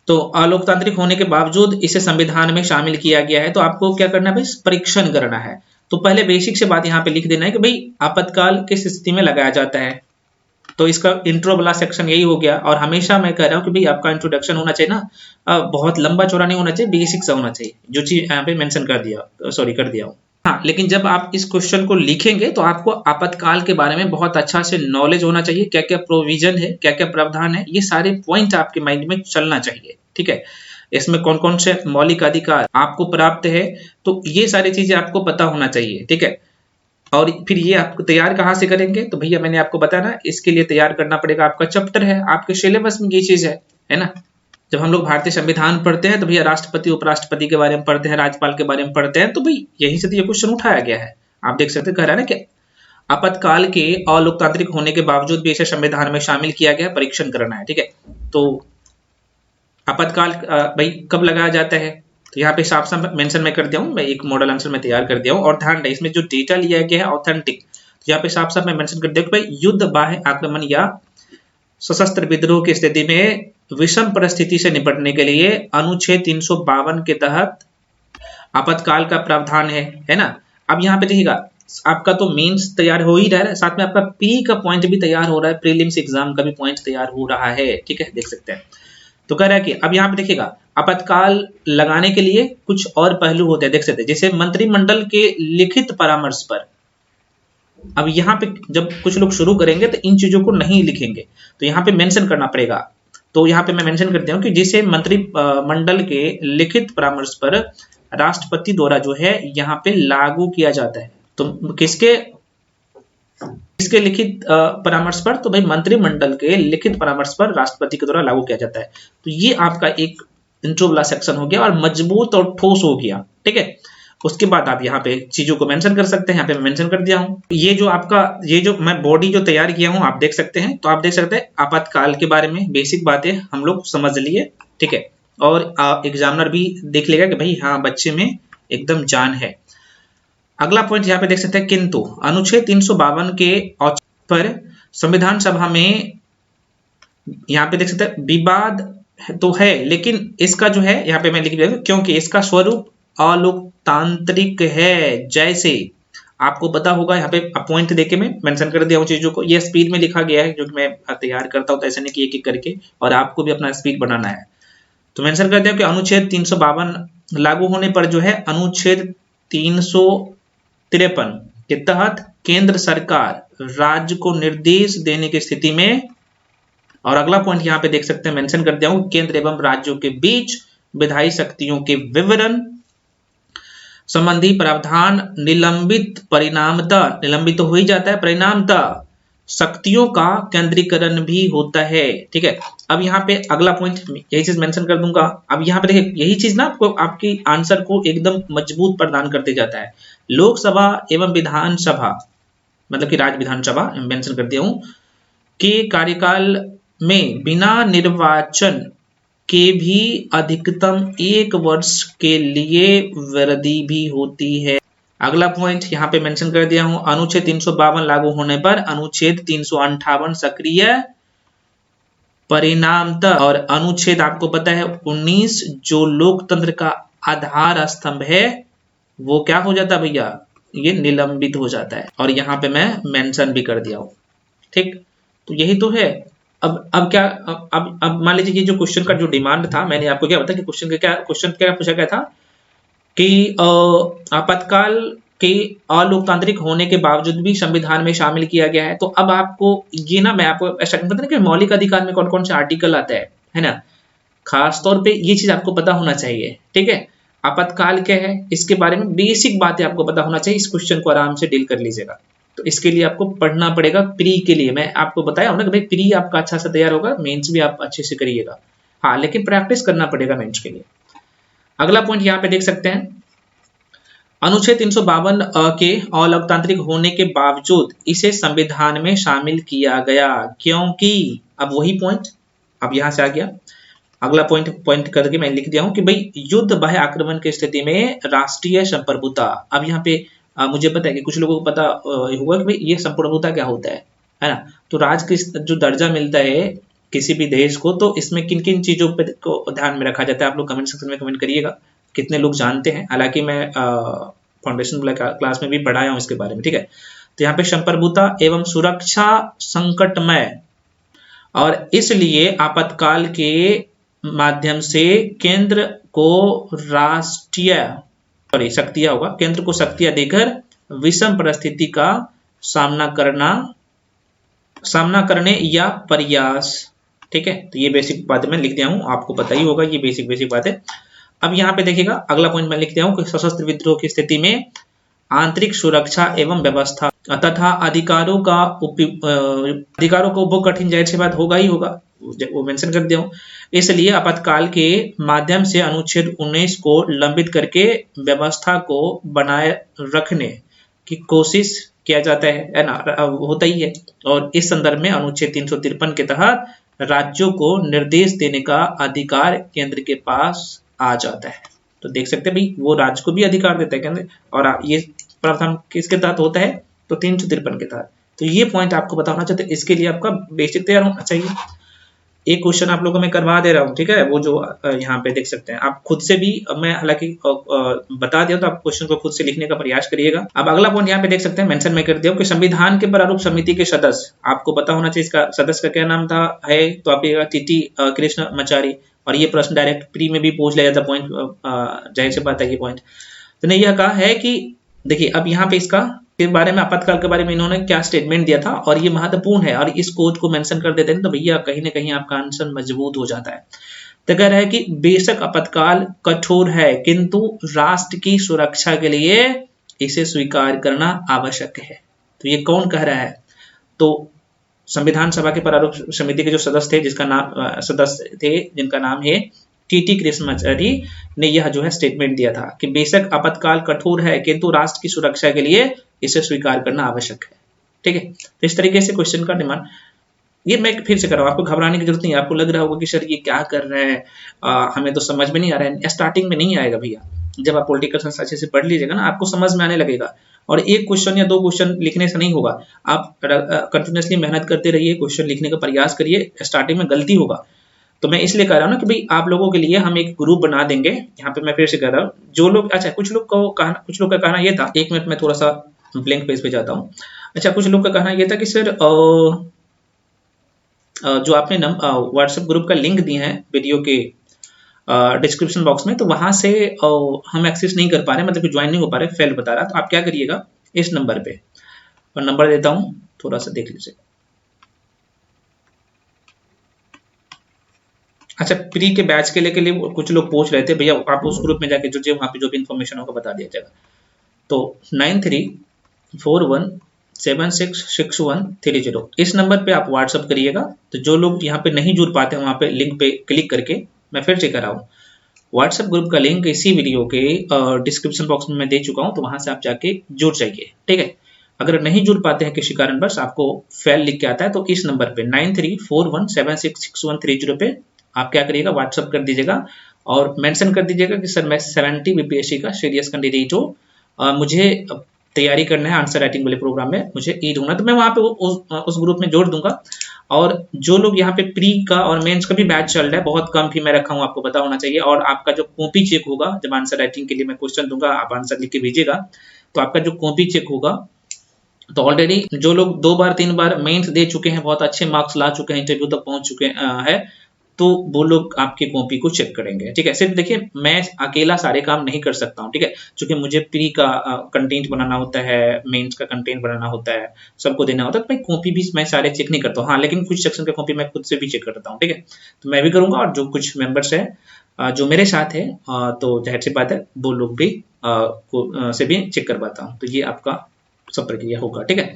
तो अलोकतांत्रिक होने के बावजूद इसे संविधान में शामिल किया गया है, तो आपको क्या करना है भाई, परीक्षण करना है। तो पहले बेसिक से बात यहाँ पे लिख देना है कि भाई आपातकाल किस स्थिति में लगाया जाता है। तो इसका इंट्रो वाला सेक्शन यही हो गया। और हमेशा मैं कह रहा हूँ कि भाई आपका इंट्रोडक्शन होना चाहिए ना, बहुत लंबा चौड़ा नहीं होना चाहिए, बेसिक सा होना चाहिए, जो चीज यहाँ पे मेंशन कर दिया हूँ। हाँ, लेकिन जब आप इस क्वेश्चन को लिखेंगे तो आपको आपातकाल के बारे में बहुत अच्छा से नॉलेज होना चाहिए, क्या क्या प्रोविजन है, क्या क्या प्रावधान है, ये सारे पॉइंट आपके माइंड में चलना चाहिए, ठीक है। इसमें कौन कौन से मौलिक अधिकार आपको प्राप्त है, तो ये सारी चीजें आपको पता होना चाहिए, ठीक है। और फिर ये आपको तैयार कहाँ से करेंगे, तो भैया मैंने आपको बताया ना, इसके लिए तैयार करना पड़ेगा आपका चैप्टर है, आपके सिलेबस में ये चीज है ना। जब हम लोग भारतीय संविधान पढ़ते हैं तो भैया राष्ट्रपति उपराष्ट्रपति के बारे में पढ़ते हैं, राज्यपाल के बारे में पढ़ते हैं, तो भाई यही से तो ये क्वेश्चन उठाया गया है। आप देख सकते हैं, कह रहा है ना कि आपातकाल के अलोकतांत्रिक होने के बावजूद भी इसे संविधान में शामिल किया गया, परीक्षण करना है, ठीक है। तो आपातकाल भाई कब लगाया जाता है, तो यहाँ पे साफ साफ मेंशन मैं कर दिया हूँ, मैं एक मॉडल आंसर में तैयार कर दिया हूँ। और ध्यान दें इसमें जो डेटा लिया गया है ऑथेंटिक, तो यहाँ पे साफ साफ मैं मेंशन कर दिया कि भाई युद्ध, बाह्य आक्रमण या सशस्त्र विद्रोह की स्थिति में विषम परिस्थिति से निपटने के लिए अनुच्छेद 352 के तहत आपातकाल का प्रावधान है ना। अब यहाँ पे देखिएगा आपका तो मेंस तैयार हो ही रहा है, साथ में आपका प्री का पॉइंट भी तैयार हो रहा है, प्रीलिम्स एग्जाम का भी पॉइंट तैयार हो रहा है, ठीक है, देख सकते हैं। तो कह रहा है कि अब यहाँ पे देखिएगा आपातकाल लगाने के लिए कुछ और पहलू होते हैं, देख सकते हैं, जैसे मंत्रिमंडल के लिखित परामर्श पर। अब यहाँ पे जब कुछ लोग शुरू करेंगे तो इन चीजों को नहीं लिखेंगे, तो यहाँ पे मेंशन करना पड़ेगा। तो यहाँ पे मैं मेंशन कर दिया हूँ कि जिसे मंत्रिमंडल के लिखित परामर्श पर राष्ट्रपति द्वारा जो है यहाँ पे लागू किया जाता है। तो किसके लिखित परामर्श पर? तो भाई मंत्रिमंडल के लिखित परामर्श पर राष्ट्रपति के द्वारा लागू किया जाता है। तो ये आपका एक इंट्रो वाला सेक्शन हो गया और मजबूत और ठोस हो गया, ठीक है। उसके बाद आप यहाँ पे चीजों को मेंशन कर सकते हैं, यहाँ पे मैं मेंशन कर दिया हूँ। ये जो आपका ये जो मैं बॉडी जो तैयार किया हूँ आप देख सकते हैं। तो आप देख सकते हैं आपातकाल के बारे में बेसिक बातें हम लोग समझ लिए, ठीक है। और एग्जामिनर भी देख लेगा कि भाई हाँ बच्चे में एकदम जान है। अगला पॉइंट यहाँ पे देख सकते हैं, किंतु अनुच्छेद 352 के पर संविधान सभा में यहाँ पे देख सकते हैं विवाद तो है, लेकिन इसका जो है यहाँ पे मैं लिख दिया क्योंकि इसका स्वरूप अलोकतांत्रिक है। जैसे आपको पता होगा यहाँ पे पॉइंट देके मैं मेंशन कर दिया हूँ चीजों को, ये स्पीड में लिखा गया है जो कि मैं तैयार करता हूँ, तो ऐसा नहीं कि एक एक करके, और आपको भी अपना स्पीड बनाना है। तो मेंशन कर दिया कि अनुच्छेद 352 लागू होने पर जो है अनुच्छेद 353 के तहत केंद्र सरकार राज्य को निर्देश देने की स्थिति में, और अगला पॉइंट यहाँ पे देख सकते हैं मेंशन कर दिया हूँ, केंद्र एवं राज्यों के बीच विधायी शक्तियों के विवरण संबंधी प्रावधान निलंबित परिणामतः, निलंबित तो हो ही जाता है, परिणामतः शक्तियों का केंद्रीकरण भी होता है, ठीक है। अब यहाँ पे अगला पॉइंट यही चीज मेंशन कर दूंगा। अब यहाँ पे देखिए यही चीज ना आपको आपकी आंसर को एकदम मजबूत प्रदान करते जाता है। लोकसभा एवं विधानसभा मतलब कि राज्य विधानसभा मेंशन कर दिया हूं के कार्यकाल में बिना निर्वाचन के भी अधिकतम 1 वर्ष के लिए वृद्धि भी होती है। अगला पॉइंट यहाँ पे मेंशन कर दिया हूं, अनुच्छेद 352 लागू होने पर अनुच्छेद 358 सक्रिय परिणामतः, और अनुच्छेद आपको पता है 19 जो लोकतंत्र का आधार स्तंभ है वो क्या हो जाता है भैया, ये निलंबित हो जाता है। और यहाँ पे मैं मेंशन भी कर दिया हूं, ठीक। तो यही तो है। अब क्या, अब मान लीजिए ये जो क्वेश्चन का जो डिमांड था, मैंने आपको क्या बताया कि क्वेश्चन क्या पूछा गया था कि आपातकाल के अलोकतांत्रिक होने के बावजूद भी संविधान में शामिल किया गया है। तो अब आपको ये ना, मैं आपको ऐसा पता नहीं कि मौलिक अधिकार में कौन कौन से आर्टिकल आता है ना, खास तौर पे ये चीज आपको पता होना चाहिए, ठीक है। आपातकाल क्या है इसके बारे में बेसिक बातें आपको पता होना चाहिए। इस क्वेश्चन को आराम से डील कर लीजिएगा। तो इसके लिए आपको पढ़ना पड़ेगा प्री के लिए। मैं आपको बताया हूं ना कि भाई प्री आपका अच्छा से तैयार होगा, मेंस भी आप अच्छे से करिएगा, हाँ, लेकिन प्रैक्टिस करना पड़ेगा मेंस के लिए। अगला पॉइंट यहाँ पे देख सकते हैं, अनुच्छेद 352 के अलोकतांत्रिक होने के बावजूद इसे संविधान में शामिल किया गया क्योंकि, अब वही पॉइंट अब यहां से आ गया। अगला पॉइंट करके मैं लिख दिया हूं कि भाई युद्ध बाह्य आक्रमण की स्थिति में राष्ट्रीय संप्रभुता। अब यहाँ पे मुझे पता है कि कुछ लोगों को पता होगा कि भाई ये संप्रभुता क्या होता है ना। तो राज्य की जो दर्जा मिलता है किसी भी देश को, तो इसमें किन किन चीजों पे को ध्यान में रखा जाता है, आप लोग कमेंट सेक्शन में कमेंट करिएगा कितने लोग जानते हैं। हालांकि मैं फाउंडेशन क्लास में भी पढ़ाया हूं इसके बारे में, ठीक है। तो यहाँ पे संप्रभुता एवं सुरक्षा संकटमय, और इसलिए आपातकाल के माध्यम से केंद्र को शक्तियां होगा, केंद्र को शक्तियां देकर विषम परिस्थिति का सामना करने या प्रयास, ठीक है। तो ये बेसिक बातें मैं लिख दिया हूं, आपको पता ही होगा ये बेसिक बात है। अब यहाँ पे देखिएगा अगला पॉइंट मैं लिख दिया हूं कि सशस्त्र विद्रोह की स्थिति में आंतरिक सुरक्षा एवं व्यवस्था तथा अधिकारों का उपभोग कठिन, जाहिर सी बात होगा ही होगा, वो मेंशन कर दिया हूं। इसलिए आपातकाल के माध्यम से अनुच्छेद 19 को लंबित करके व्यवस्था को बनाए रखने की कोशिश किया जाता है ना, होता ही है। और इस संदर्भ में अनुच्छेद 353 के तहत राज्यों को निर्देश देने का अधिकार केंद्र के पास आ जाता है। तो देख सकते हैं भाई वो राज्य को भी अधिकार देता है केंद्र, और ये प्रावधान किसके तहत होता है, तो 353 के तहत। तो ये पॉइंट आपको बताना चाहते हैं, इसके लिए आपका बेसिक तैयार होना चाहिए। एक क्वेश्चन आप लोगों को मैं करवा दे रहा हूँ, ठीक है, वो जो यहाँ पे देख सकते हैं आप खुद से भी, मैं हालांकि बता दिया तो आप क्वेश्चन को खुद से लिखने का प्रयास करिएगा। अब अगला पॉइंट यहाँ पे देख सकते हैं, मेंशन मैं कर दिया कि संविधान के प्रारूप समिति के सदस्य, आपको पता होना चाहिए इसका सदस्य का क्या नाम था है, तो आप टीटी कृष्ण मचारी, और ये प्रश्न डायरेक्ट प्री में भी पूछ लिया जाता पॉइंट, जाहिर सी बात है ये पॉइंट। तो ने यह कहा है कि देखिए अब यहाँ पे इसका के बारे में, आपातकाल के बारे में इन्होंने क्या स्टेटमेंट दिया था, और ये महत्वपूर्ण है, और इस कोड को मेंशन कर देते हैं तो भैया कहीं ना कहीं आपका आंसर मजबूत हो जाता है। तो कह रहा है कि बेशक आपातकाल कठोर है किंतु राष्ट्र की सुरक्षा के लिए इसे स्वीकार करना आवश्यक है। तो ये कौन कह रहा है? तो संविधान सभा के प्रारूप समिति के जो सदस्य थे, जिसका नाम सदस्य थे जिनका नाम है टीटी कृष्णमाचारी ने यह जो है स्टेटमेंट दिया था कि बेशक आपातकाल कठोर है किंतु राष्ट्र की सुरक्षा के लिए इसे स्वीकार करना आवश्यक है। ठीक है, तो इस तरीके से क्वेश्चन का डिमांड, ये मैं फिर से कर रहा हूँ, आपको घबराने की जरूरत नहीं है। आपको लग रहा होगा कि सर ये क्या कर रहे हैं, हमें तो समझ में नहीं आ रहा है। स्टार्टिंग में नहीं आएगा भैया, जब आप पॉलिटिकल साइंस अच्छे से पढ़ लीजिएगा ना, आपको समझ में आने लगेगा। और एक क्वेश्चन या दो क्वेश्चन लिखने से नहीं होगा, आप कंटिन्यूसली मेहनत करते रहिए, क्वेश्चन लिखने का प्रयास करिए। स्टार्टिंग में गलती होगा, तो मैं इसलिए कह रहा हूँ ना कि भाई आप लोगों के लिए हम एक ग्रुप बना देंगे। यहाँ पे मैं फिर से कह रहा हूँ, जो लोग, अच्छा कुछ लोग का कहना ये था, एक मिनट में थोड़ा सा ब्लैंक पेज पे जाता हूँ। अच्छा, कुछ लोग का कहना ये था कि सर जो आपने व्हाट्सएप ग्रुप का लिंक दिए हैं वीडियो के डिस्क्रिप्शन बॉक्स में, तो वहां से हम एक्सेस नहीं कर पा रहे, मतलब कि ज्वाइन नहीं हो पा रहे, फेल बता रहा। तो आप क्या करिएगा, इस नंबर पे, और नंबर देता हूँ, थोड़ा सा देख लीजिए। अच्छा, प्री के बैच के लिए कुछ लोग पूछ रहे थे, भैया आप उस ग्रुप में जाके जुड़िए, वहां पे जो भी इन्फॉर्मेशन होगा बता दिया जाएगा। तो 9341766130 इस नंबर पे आप व्हाट्सअप करिएगा। तो जो लोग यहाँ पे नहीं जुड़ पाते, वहां पे लिंक पे क्लिक करके, मैं फिर से कर रहा हूँ, व्हाट्सएप ग्रुप का लिंक इसी वीडियो के डिस्क्रिप्शन बॉक्स में मैं दे चुका हूँ, तो वहां से आप जाके जुड़ जाइए। ठीक है, अगर नहीं जुड़ पाते हैं किसी कारणवश, आपको फेल लिख के आता है, तो इस नंबर पे 9341766130 पे आप क्या करिएगा, व्हाट्सअप कर दीजिएगा और मेंशन कर दीजिएगा कि सर मैं 70 बीपीएससी का सीरियस कैंडिडेट हूँ, मुझे तैयारी करना है आंसर राइटिंग वाले प्रोग्राम में, मुझे ई ढूंढना। तो मैं वहां पे उस ग्रुप में जोड़ दूंगा। और जो लोग यहाँ पे प्री का और मेंस का भी बैच चल रहा है, बहुत कम फी मैं रखा हूँ, आपको पता होना चाहिए। और आपका जो कॉपी चेक होगा, जब आंसर राइटिंग के लिए मैं क्वेश्चन दूंगा, आप आंसर लिख के भेजिएगा, तो आपका जो कॉपी चेक होगा, तो ऑलरेडी जो लोग 2 बार 3 बार मेंस दे चुके हैं, बहुत अच्छे मार्क्स ला चुके हैं, इंटरव्यू तक पहुंच चुके हैं, तो वो लोग आपकी कॉपी को चेक करेंगे। ठीक है, सिर्फ देखिए मैं अकेला सारे काम नहीं कर सकता हूँ, ठीक है, क्योंकि मुझे प्री का कंटेंट बनाना होता है, मेंस का कंटेंट बनाना होता है, सबको देना होता है, तो मैं कॉपी भी मैं सारे चेक नहीं करता हूँ। हाँ, लेकिन कुछ सेक्शन का कॉपी मैं खुद से भी चेक करता हूँ। ठीक है, तो मैं भी करूंगा, और जो कुछ मेंबर्स है जो मेरे साथ है, तो जाहिर सी बात है वो लोग भी से भी चेक करवाता हूँ। तो ये आपका सब प्रक्रिया होगा। ठीक है,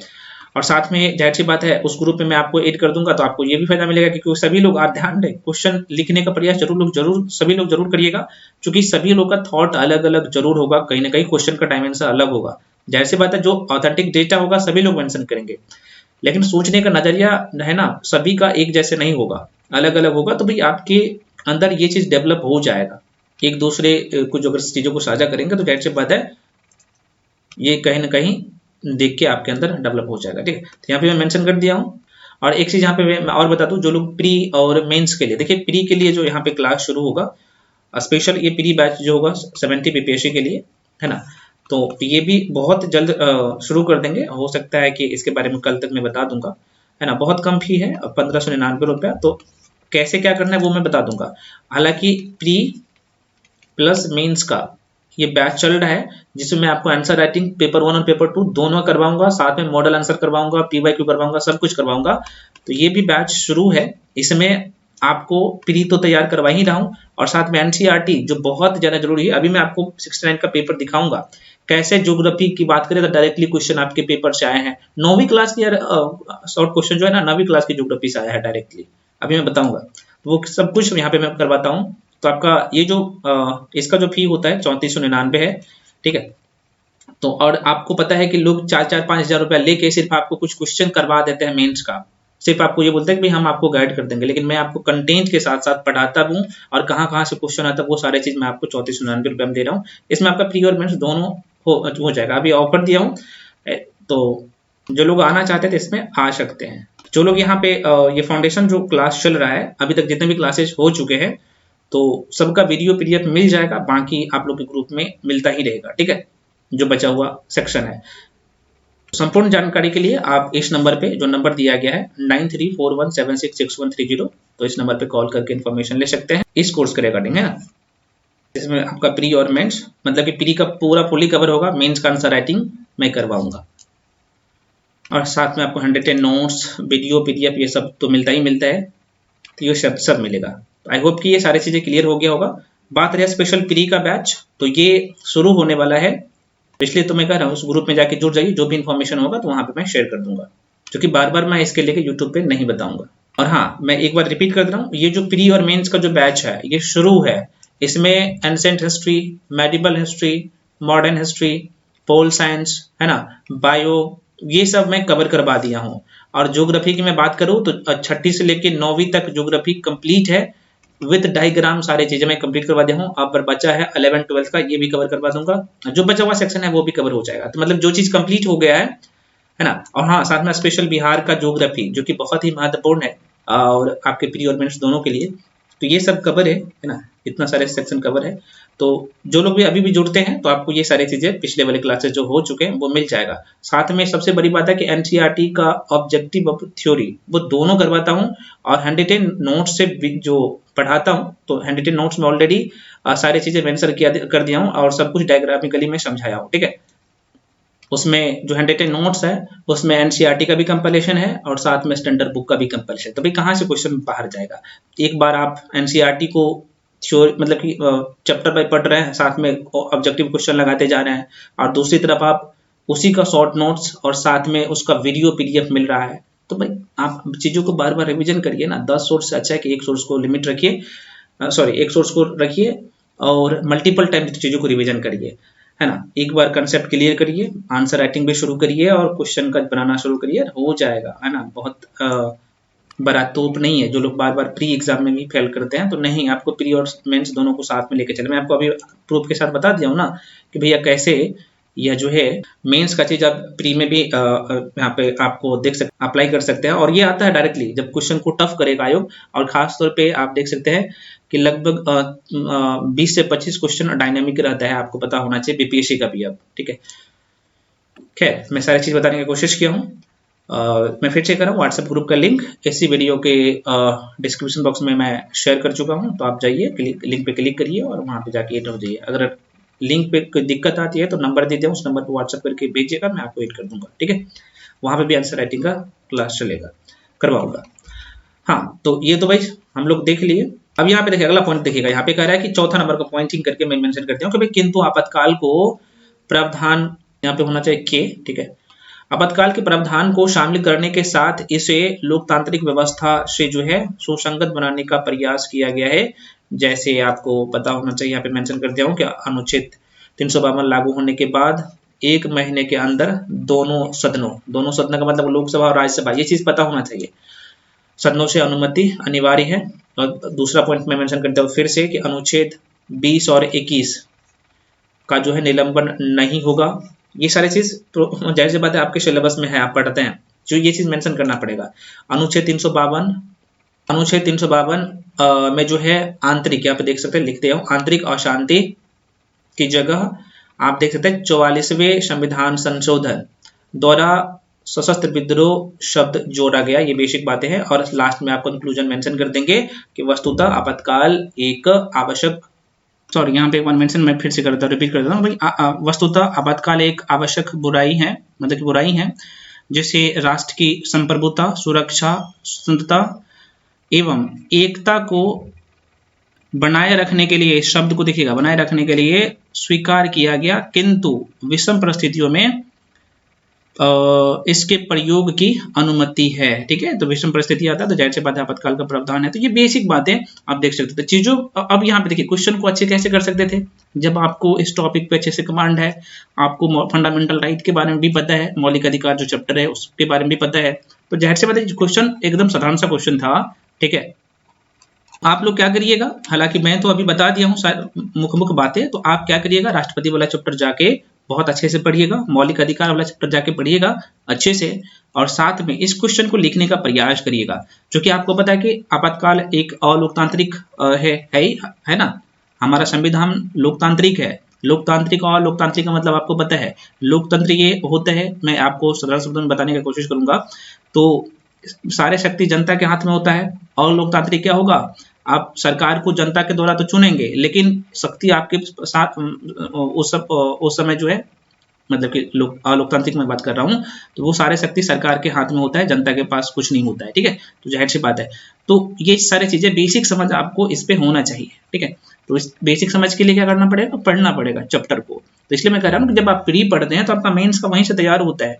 और साथ में जाहिर सी बात है उस ग्रुप में मैं आपको ऐड कर दूंगा, तो आपको ये भी फायदा मिलेगा, क्योंकि सभी लोग, आप ध्यान दें, क्वेश्चन लिखने का प्रयास सभी लोग जरूर करिएगा, क्योंकि सभी लोग का थॉट अलग अलग जरूर होगा, कहीं ना कहीं क्वेश्चन का डायमेंशन अलग होगा। जाहिर सी बात है जो ऑथेंटिक डेटा होगा सभी लोग मेंशन करेंगे, लेकिन सोचने का नजरिया है ना, सभी का एक जैसे नहीं होगा, अलग अलग होगा। तो भाई आपके अंदर ये चीज डेवलप हो जाएगा, एक दूसरे को जो अगर चीजों को साझा करेंगे, तो जाहिर सी बात है ये कहीं ना कहीं देख के आपके अंदर डेवलप हो जाएगा। ठीक है, तो यहाँ पे मैं मेंशन कर दिया हूँ। और एक चीज यहाँ पे मैं और बता दूं, जो लोग प्री और मेंस के लिए, देखिए प्री के लिए जो यहाँ पे क्लास शुरू होगा, स्पेशल ये प्री बैच जो होगा 70 बीपीएससी के लिए, है ना, तो ये भी बहुत जल्द शुरू कर देंगे। हो सकता है कि इसके बारे में कल तक मैं बता दूंगा, है ना, बहुत कम फी है, 1599 रुपया। तो कैसे क्या करना है वो मैं बता दूंगा। हालांकि प्री प्लस मेंस का ये बैच चल रहा है, जिसमें मैं आपको आंसर राइटिंग पेपर 1 और पेपर 2 दोनों करवाऊंगा, साथ में मॉडल आंसर करवाऊंगा, पीवाईक्यू करवाऊंगा, सब कुछ करवाऊंगा। तो ये भी बैच शुरू है, इसमें आपको प्री तो तैयार करवा ही रहा हूँ, और साथ में एनसीईआरटी जो बहुत ज्यादा जरूरी है। अभी मैं आपको 69 का पेपर दिखाऊंगा, कैसे ज्योग्राफी की बात करें तो डायरेक्टली क्वेश्चन आपके पेपर से आए हैं। 9वीं क्लास की शॉर्ट क्वेश्चन जो है ना, 9वीं क्लास की ज्योग्राफी से आया है डायरेक्टली, अभी मैं बताऊंगा। तो वो सब कुछ यहाँ पे मैं करवाता हूँ। तो आपका ये जो इसका जो फी होता है 3499 है। ठीक है, तो और आपको पता है कि लोग 4-5 हजार रुपया लेके सिर्फ आपको कुछ क्वेश्चन करवा देते हैं मेंस का, सिर्फ आपको ये बोलते हैं कि भाई हम आपको गाइड कर देंगे, लेकिन मैं आपको कंटेंट के साथ साथ पढ़ाता हूँ, और कहाँ से क्वेश्चन आता है वो सारी चीज मैं आपको 3499 रुपये में दे रहा हूँ। इसमें आपका प्री और मेंस दोनों हो जाएगा। अभी ऑफर दिया हूँ, तो जो लोग आना चाहते थे इसमें आ सकते हैं। जो लोग यहाँ पे ये फाउंडेशन जो क्लास चल रहा है, अभी तक जितने भी क्लासेस हो चुके हैं, तो सबका वीडियो पीडीएफ मिल जाएगा, बाकी आप लोग के ग्रुप में मिलता ही रहेगा, ठीक है, जो बचा हुआ सेक्शन है। संपूर्ण जानकारी के लिए आप इस नंबर पे, जो नंबर दिया गया है 9341766130, तो इस नंबर पे कॉल करके इन्फॉर्मेशन ले सकते हैं इस कोर्स के रिगार्डिंग, है ना। इसमें आपका प्री और मेंस, मतलब कि प्री का पूरा फुली कवर होगा, मेंस का आंसर राइटिंग मैं करवाऊंगा, और साथ में आपको 110 नोट्स, वीडियो, पीडीएफ, ये सब तो मिलता ही मिलता है, तो ये सब मिलेगा। आई होप कि ये सारी चीजें क्लियर हो गया होगा। बात रही स्पेशल प्री का बैच, तो ये शुरू होने वाला है, इसलिए तो मैं कह रहा हूँ उस ग्रुप में जाके जुड़ जाइए, जो भी इन्फॉर्मेशन होगा तो वहां पे मैं शेयर कर दूंगा, क्योंकि बार बार मैं इसके लेके यूट्यूब पे नहीं बताऊंगा। और हाँ, मैं एक बार रिपीट कर रहा हूँ, ये जो प्री और मेंस का जो बैच है ये शुरू है, इसमें ancient history, medieval history, modern history, pol science, है ना, बायो, ये सब मैं कवर करवा दिया हूँ। और ज्योग्राफी की मैं बात करूँ तो छठी से लेके 9वीं तक ज्योग्राफी कंप्लीट है, विद डायग्राम, सारी चीजें मैं कंप्लीट करवा दिया हूँ। अब बचा है 11 12 का, ये भी कवर करवा दूंगा, जो बचा हुआ सेक्शन है वो भी कवर हो जाएगा, तो मतलब जो चीज कंप्लीट हो गया है ना। और हाँ, साथ में स्पेशल बिहार का ज्योग्राफी, जो कि बहुत ही महत्वपूर्ण है और आपके प्री और मेंस दोनों के लिए, तो ये सब कवर है ना, इतना सारे सेक्शन कवर है। तो जो लोग भी अभी भी जुड़ते हैं तो आपको ये सारी चीजें पिछले वाले क्लासेस जो हो चुके हैं वो मिल जाएगा। साथ में सबसे बड़ी बात है कि एनसीईआरटी का ऑब्जेक्टिव ऑफ थ्योरी वो दोनों करवाता हूँ, और 110 नोट्स से जो पढ़ाता हूँ, तो 110 नोट्स में ऑलरेडी सारी चीजें मेंशन कर दिया हूँ और सब कुछ डायग्राफिकली में समझाया हूँ, ठीक है। उसमें जो 110 नोट्स है उसमें एनसीईआरटी का भी कंपाइलेशन है और साथ में स्टैंडर्ड बुक का भी कंपाइलेशन। तो भाई कहाँ से क्वेश्चन बाहर जाएगा? एक बार आप एनसीईआरटी को थ्योरी मतलब कि चैप्टर बाय पढ़ रहे हैं, साथ में ऑब्जेक्टिव क्वेश्चन लगाते जा रहे हैं, और दूसरी तरफ आप उसी का शॉर्ट नोट्स और साथ में उसका वीडियो पीडीएफ मिल रहा है, तो भाई आप चीजों को बार बार रिविजन करिए ना। 10 सोर्स से अच्छा है कि एक सोर्स को लिमिट रखिए, एक सोर्स को रखिए और मल्टीपल टाइम चीजों को रिविजन करिए, है ना। एक बार कंसेप्ट क्लियर करिए, आंसर राइटिंग भी शुरू करिए और क्वेश्चन का बनाना शुरू करिए, हो जाएगा, है ना। बहुत बड़ा तोप नहीं है। जो लोग बार बार प्री एग्जाम में भी फेल करते हैं, तो नहीं, आपको प्री और मेंस दोनों को साथ में लेके चले। मैं आपको अभी प्रूफ के साथ बता दिया हूँ ना कि भैया कैसे यह जो है मेंस का चीज आप प्री में भी यहाँ पे आपको देख सकते, अप्लाई कर सकते हैं। और ये आता है डायरेक्टली जब क्वेश्चन को टफ करेगा आयोग, और खास तौर पे आप देख सकते हैं कि लगभग 20 से 25 क्वेश्चन डायनामिक रहता है, आपको पता होना चाहिए बीपीएससी का भी अब, ठीक है। खैर, मैं सारी चीज बताने की कोशिश किया हूँ। मैं फिर से कर रहा हूँ, व्हाट्सएप ग्रुप का लिंक इसी वीडियो के डिस्क्रिप्शन बॉक्स में मैं शेयर कर चुका हूँ, तो आप जाइए, लिंक पे क्लिक करिए और वहां पे जाके एड हो जाइए। अगर लिंक पे कोई दिक्कत आती है तो नंबर दे दिया, उस नंबर पर व्हाट्सएप करके भेजिएगा, मैं आपको एड कर दूंगा, ठीक है। वहां पे भी आंसर राइटिंग का क्लास चलेगा, करवाऊंगा। हाँ, तो ये तो भाई हम लोग देख लिए। अब यहाँ पे देखिए अगला पॉइंट देखिएगा, यहाँ पे कह रहा है कि चौथा नंबर को पॉइंटिंग करके मैं मेंशन करती हूँ कि भाई किंतु आपातकाल को प्रावधान, यहाँ पे होना चाहिए के, ठीक है। आपातकाल के प्रावधान को शामिल करने के साथ इसे लोकतांत्रिक व्यवस्था से जो है सुसंगत बनाने का प्रयास किया गया है। जैसे आपको पता होना चाहिए, यहाँ पे मेंशन कर दिया हूँ कि अनुच्छेद 352 लागू होने के बाद 1 महीने के अंदर दोनों सदनों का मतलब लोकसभा और राज्यसभा, ये चीज पता होना चाहिए, सदनों से अनुमति अनिवार्य है। और दूसरा पॉइंट मैं मेंशन करता हूँ फिर से कि अनुच्छेद 20 और 21 का जो है निलंबन नहीं होगा। ये सारी चीज तो जाहिर सी बात है आपके सिलेबस में है, आप पढ़ते हैं, जो ये चीज मेंशन करना पड़ेगा। अनुच्छेद 352 में जो है आंतरिक, यहाँ पे देख सकते हैं, लिखते हो आंतरिक अशांति की जगह आप देख सकते हैं 44वें संविधान संशोधन द्वारा सशस्त्र विद्रोह शब्द जोड़ा गया। ये बेसिक बातें हैं, और लास्ट में आप कंक्लूजन मेंशन कर देंगे कि वस्तुतः आपातकाल एक आवश्यक, सॉरी यहाँ पे एक बार मेंशन मैं फिर से करता हूँ, रिपीट कर देता हूँ भाई, वस्तुतः आपातकाल एक आवश्यक बुराई है, मतलब कि बुराई है जिसे राष्ट्र की संप्रभुता, सुरक्षा, स्वतंत्रता एवं एकता को बनाए रखने के लिए, इस शब्द को देखिएगा, बनाए रखने के लिए स्वीकार किया गया, किंतु विषम परिस्थितियों में इसके प्रयोग की अनुमति है, ठीक है। तो विषम परिस्थिति आता है तो जाहिर सी बात है आपातकाल का प्रावधान है। तो ये बेसिक बातें आप देख सकते थे चीजों। अब यहाँ पे देखिए क्वेश्चन को अच्छे कैसे कर सकते थे, जब आपको इस टॉपिक पे अच्छे से कमांड है, आपको फंडामेंटल राइट के बारे में भी पता है, मौलिक अधिकार जो चैप्टर है उसके बारे में भी पता है, तो जाहिर सी बात है क्वेश्चन एकदम साधारण सा क्वेश्चन था, ठीक है। आप लोग क्या करिएगा, हालांकि मैं तो अभी बता दिया हूँ मुख्य बातें, तो आप क्या करिएगा, राष्ट्रपति वाला चैप्टर जाके बहुत अच्छे से पढ़िएगा, मौलिक अधिकार वाला चैप्टर जाके पढ़िएगा अच्छे से, और साथ में इस क्वेश्चन को लिखने का प्रयास करिएगा, क्योंकि आपको पता है कि आपातकाल एक अलोकतांत्रिक है ना। हमारा संविधान लोकतांत्रिक है, लोकतांत्रिक और लोकतांत्रिक का मतलब आपको पता है। लोकतंत्र ये होता है, मैं आपको सरल शब्दों में बताने की कोशिश करूंगा, तो सारे शक्ति जनता के हाथ में होता है। और लोकतांत्रिक क्या होगा, आप सरकार को जनता के द्वारा तो चुनेंगे, लेकिन शक्ति आपके साथ उस समय जो है, मतलब कि लोकतांत्रिक में बात कर रहा हूँ, तो वो सारे शक्ति सरकार के हाथ में होता है, जनता के पास कुछ नहीं होता है, ठीक है। तो जाहिर सी बात है, तो ये सारी चीजें बेसिक समझ आपको इस पे होना चाहिए, ठीक है। तो इस बेसिक समझ के लिए क्या करना पड़ेगा, पढ़ना पड़ेगा चैप्टर को। तो इसलिए मैं कह रहा हूँ कि जब आप प्री पढ़ते हैं तो आपका मेंस का वहीं से तैयार होता है,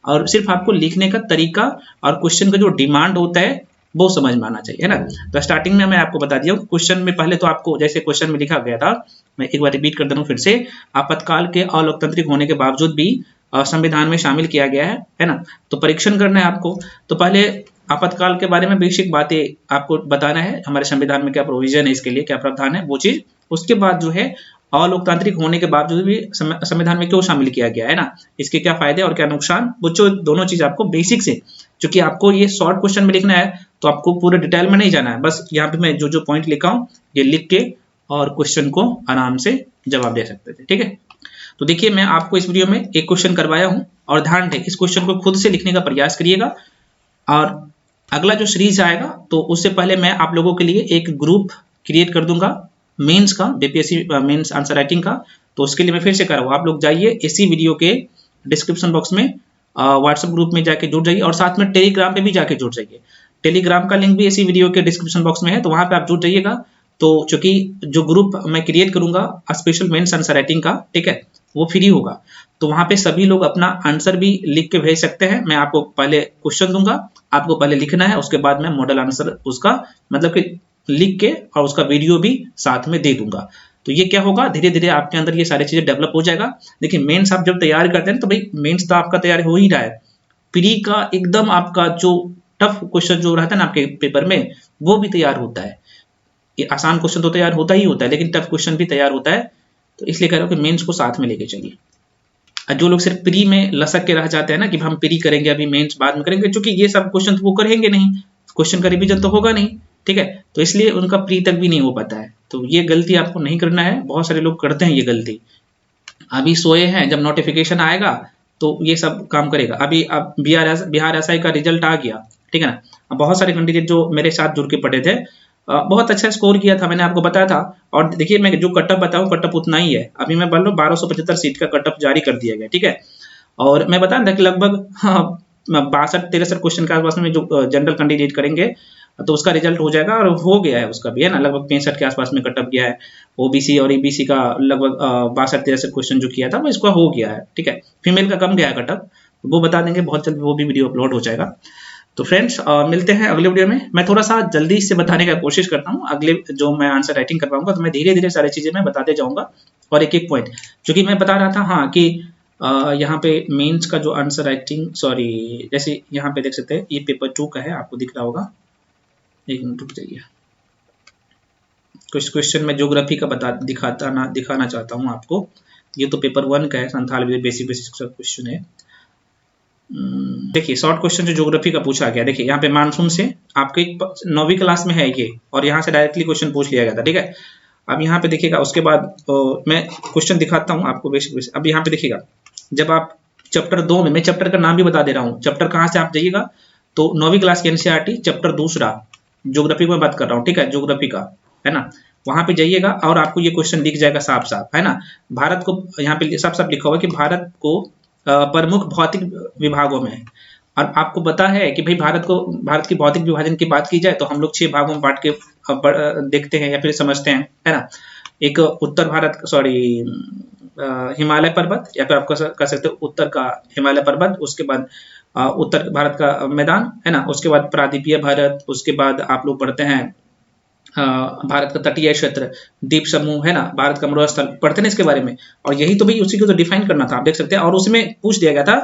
और सिर्फ आपको लिखने का तरीका और क्वेश्चन का जो डिमांड होता है वो समझ में आना चाहिए, है ना। तो स्टार्टिंग में मैं आपको बता दिया हूँ, क्वेश्चन में पहले तो आपको जैसे क्वेश्चन में लिखा गया था, मैं एक बार रिपीट कर दे रहा हूँ फिर से, आपातकाल के अलोकतांत्रिक होने के बावजूद भी संविधान में शामिल किया गया है ना। तो परीक्षण करना है आपको, तो पहले आपातकाल के बारे में बेसिक बातें आपको बताना है, हमारे संविधान में क्या प्रोविजन है, इसके लिए क्या प्रावधान है वो चीज। उसके बाद जो है अलोकतांत्रिक होने के बावजूद भी संविधान में क्यों शामिल किया गया है ना, इसके क्या फायदे और क्या नुकसान, वो दोनों चीज आपको बेसिक से, क्योंकि आपको ये शॉर्ट क्वेश्चन में लिखना है तो आपको पूरे डिटेल में नहीं जाना है, बस यहाँ पे मैं जो जो पॉइंट लिखा हूँ ये लिख के और क्वेश्चन को आराम से जवाब दे सकते थे, ठीक है। तो देखिए मैं आपको इस वीडियो में एक क्वेश्चन करवाया हूँ, और ध्यान दें इस क्वेश्चन को खुद से लिखने का प्रयास करिएगा, और अगला जो सीरीज आएगा तो उससे पहले मैं आप लोगों के लिए एक ग्रुप क्रिएट कर दूंगा मेंस का, बीपीएससी मेंस आंसर राइटिंग का। तो उसके लिए मैं फिर से कर रहा हूँ, आप लोग जाइए इसी वीडियो के डिस्क्रिप्शन बॉक्स में व्हाट्सएप ग्रुप में जाके जुड़ जाइए, और साथ में टेलीग्राम पे भी जाके जुड़ जाइए। टेलीग्राम का लिंक भी इसी वीडियो के डिस्क्रिप्शन बॉक्स में है, तो वहां पे आप जुड़ जाइएगा। तो चूंकि जो ग्रुप मैं क्रिएट करूंगा स्पेशल मेंस आंसर राइटिंग का, ठीक है, वो फ्री होगा, तो वहां पे सभी लोग अपना आंसर भी लिख के भेज सकते हैं। मैं आपको पहले क्वेश्चन दूंगा, आपको पहले लिखना है, उसके बाद मैं मॉडल आंसर उसका मतलब कि लिख के और उसका वीडियो भी साथ में दे दूंगा। तो ये क्या होगा, धीरे धीरे आपके अंदर ये सारी चीजें डेवलप हो जाएगा। देखिए मेंस आप जब तैयार करते हैं तो भाई मेंस तो आपका तैयार हो ही रहा है, प्री का एकदम आपका जो टफ क्वेश्चन जो रहता है ना आपके पेपर में, वो भी तैयार होता है। ये आसान क्वेश्चन तो तैयार होता ही होता है, लेकिन टफ क्वेश्चन भी तैयार होता है। तो इसलिए कह रहा हूँ कि मेंस को साथ में लेके चलिए। जो लोग सिर्फ प्री में लसक के रह जाते हैं ना कि हम प्री करेंगे अभी मेंस बाद में करेंगे, क्योंकि ये सब क्वेश्चन तो वो करेंगे नहीं, क्वेश्चन का रिवीजन तो होगा नहीं, ठीक है, तो इसलिए उनका प्री तक भी नहीं हो पाता है। तो ये गलती आपको नहीं करना है, बहुत सारे लोग करते हैं ये गलती। अभी सोए हैं, जब नोटिफिकेशन आएगा तो ये सब काम करेगा। अभी अब बिहार एसआई का रिजल्ट आ गया, ठीक है ना। अब बहुत सारे कैंडिडेट जो मेरे साथ जुड़ के पढ़े थे बहुत अच्छा स्कोर किया था, मैंने आपको बताया था। और देखिए मैं जो कटअप बताऊं, कटअप उतना ही है। अभी मैं बोल रहा हूँ 1275 सीट का कटअप जारी कर दिया गया, ठीक है। और मैं बता था कि लगभग 62-63 क्वेश्चन के आसपास में जो जनरल कैंडिडेट करेंगे तो उसका रिजल्ट हो जाएगा, और हो गया है उसका भी, है ना। लगभग 65 के आसपास में कटअप गया है। ओबीसी और ईबीसी का लगभग 62-63 क्वेश्चन जो किया था वो इसका हो गया है, ठीक है। फीमेल का कम गया है कटअप, वो बता देंगे बहुत जल्द, वो भी वीडियो अपलोड हो जाएगा। तो फ्रेंड्स मिलते हैं अगले वीडियो में। मैं थोड़ा सा जल्दी से बताने का कोशिश करता हूँ, अगले जो मैं आंसर राइटिंग करवाऊंगा तो मैं धीरे धीरे सारी चीजें मैं बताते जाऊंगा, और एक एक पॉइंट, क्योंकि मैं बता रहा था हाँ कि यहाँ पे मेंस का जो आंसर राइटिंग, सॉरी, जैसे यहाँ पे देख सकते हैं ये पेपर 2 का है, आपको दिख रहा होगा, एक मिनट रुक जाइए। कुछ क्वेश्चन में ज्योग्राफी का दिखाना चाहता हूँ आपको। ये तो पेपर 1 का है, संथाली बेसिक क्वेश्चन है। देखिए शॉर्ट क्वेश्चन जो ज्योग्राफी का पूछा गया, देखिए यहाँ पे मानसून से आपके 9वीं क्लास में है ये, और यहाँ से डायरेक्टली क्वेश्चन पूछ लिया गया था, ठीक है। अब यहाँ पे देखिएगा, उसके बाद मैं क्वेश्चन दिखाता हूँ आपको बेसिक। अब यहाँ पे देखिएगा, जब आप चैप्टर 2 में, मैं चैप्टर का नाम भी बता दे रहा हूँ, चैप्टर कहाँ से आप जाइएगा तो 9वीं क्लास की एनसीईआरटी चैप्टर 2 ज्योग्राफी में बात कर रहा हूँ, ठीक है, ज्योग्राफी का, है ना। वहां पे जाइएगा और आपको ये क्वेश्चन दिख जाएगा साफ साफ, है ना। भारत को यहाँ पे साफ साफ लिखा हुआ कि भारत को प्रमुख भौतिक विभागों में, और आपको पता है कि भाई भारत की भौतिक विभाजन की बात की जाए तो हम लोग 6 भागों में बांट के देखते हैं या फिर समझते हैं, है ना। एक उत्तर भारत, सॉरी, हिमालय पर्वत, या फिर आप कह सकते हो उत्तर का हिमालय पर्वत, उसके बाद उत्तर भारत का मैदान, है ना, उसके बाद प्रादीपीय भारत, उसके बाद आप लोग पढ़ते हैं भारत का तटीय क्षेत्र, द्वीप समूह, है ना, भारत का मरुस्थल, पढ़ते हैं इसके बारे में। और यही तो भाई उसी को तो डिफाइन करना था, आप देख सकते हैं। और उसमें पूछ दिया गया था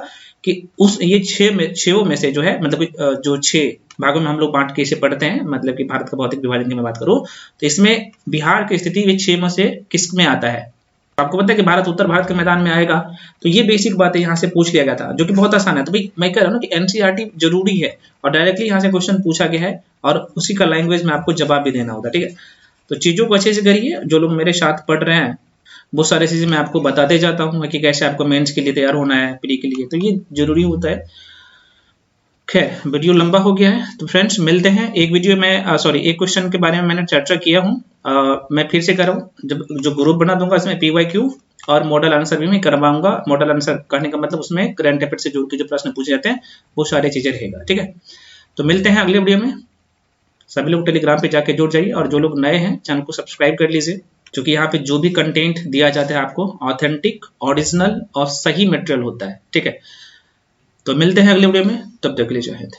कि उस ये 6 में से जो है, मतलब जो 6 भागों में हम लोग बांट के इसे पढ़ते हैं, मतलब कि भारत का भौतिक विभाजन की मैं बात करूं तो इसमें बिहार की स्थिति 6 में से किस में आता है, आपको पता है कि भारत उत्तर भारत के मैदान में आएगा, तो ये बेसिक बात है यहाँ से पूछ लिया गया था, जो कि बहुत आसान है। तो भाई मैं कह रहा हूँ ना कि एनसीईआरटी जरूरी है और डायरेक्टली यहाँ से क्वेश्चन पूछा गया है और उसी का लैंग्वेज में आपको जवाब भी देना होगा, ठीक है। तो चीजों को अच्छे से करिए, जो लोग मेरे साथ पढ़ रहे हैं वो सारी चीजें मैं आपको बताते जाता हूँ कि कैसे आपको मेंस के लिए तैयार होना है, प्री के लिए, तो ये जरूरी होता है। खैर वीडियो लंबा हो गया है, तो फ्रेंड्स मिलते हैं एक वीडियो में, सॉरी एक क्वेश्चन के बारे में मैंने चर्चा किया हूँ, मैं फिर से कर रहा हूँ, जब जो ग्रुप बना दूंगा इसमें PYQ और मॉडल आंसर भी मैं करवाऊंगा। मॉडल आंसर करने का मतलब उसमें करंट अफेयर से जुड़ के जो प्रश्न पूछे जाते हैं वो सारी चीजें रहेगा, ठीक है। तो मिलते हैं अगले वीडियो में। सभी लोग टेलीग्राम पे जाके जुड़ जाइए और जो लोग नए हैं चैनल को सब्सक्राइब कर लीजिए, क्योंकि यहाँ पे जो भी कंटेंट दिया जाता है आपको ऑथेंटिक, ओरिजिनल और सही मटेरियल होता है, ठीक है। तो मिलते हैं अगले वीडियो में, तब तक के लिए जय हिंद।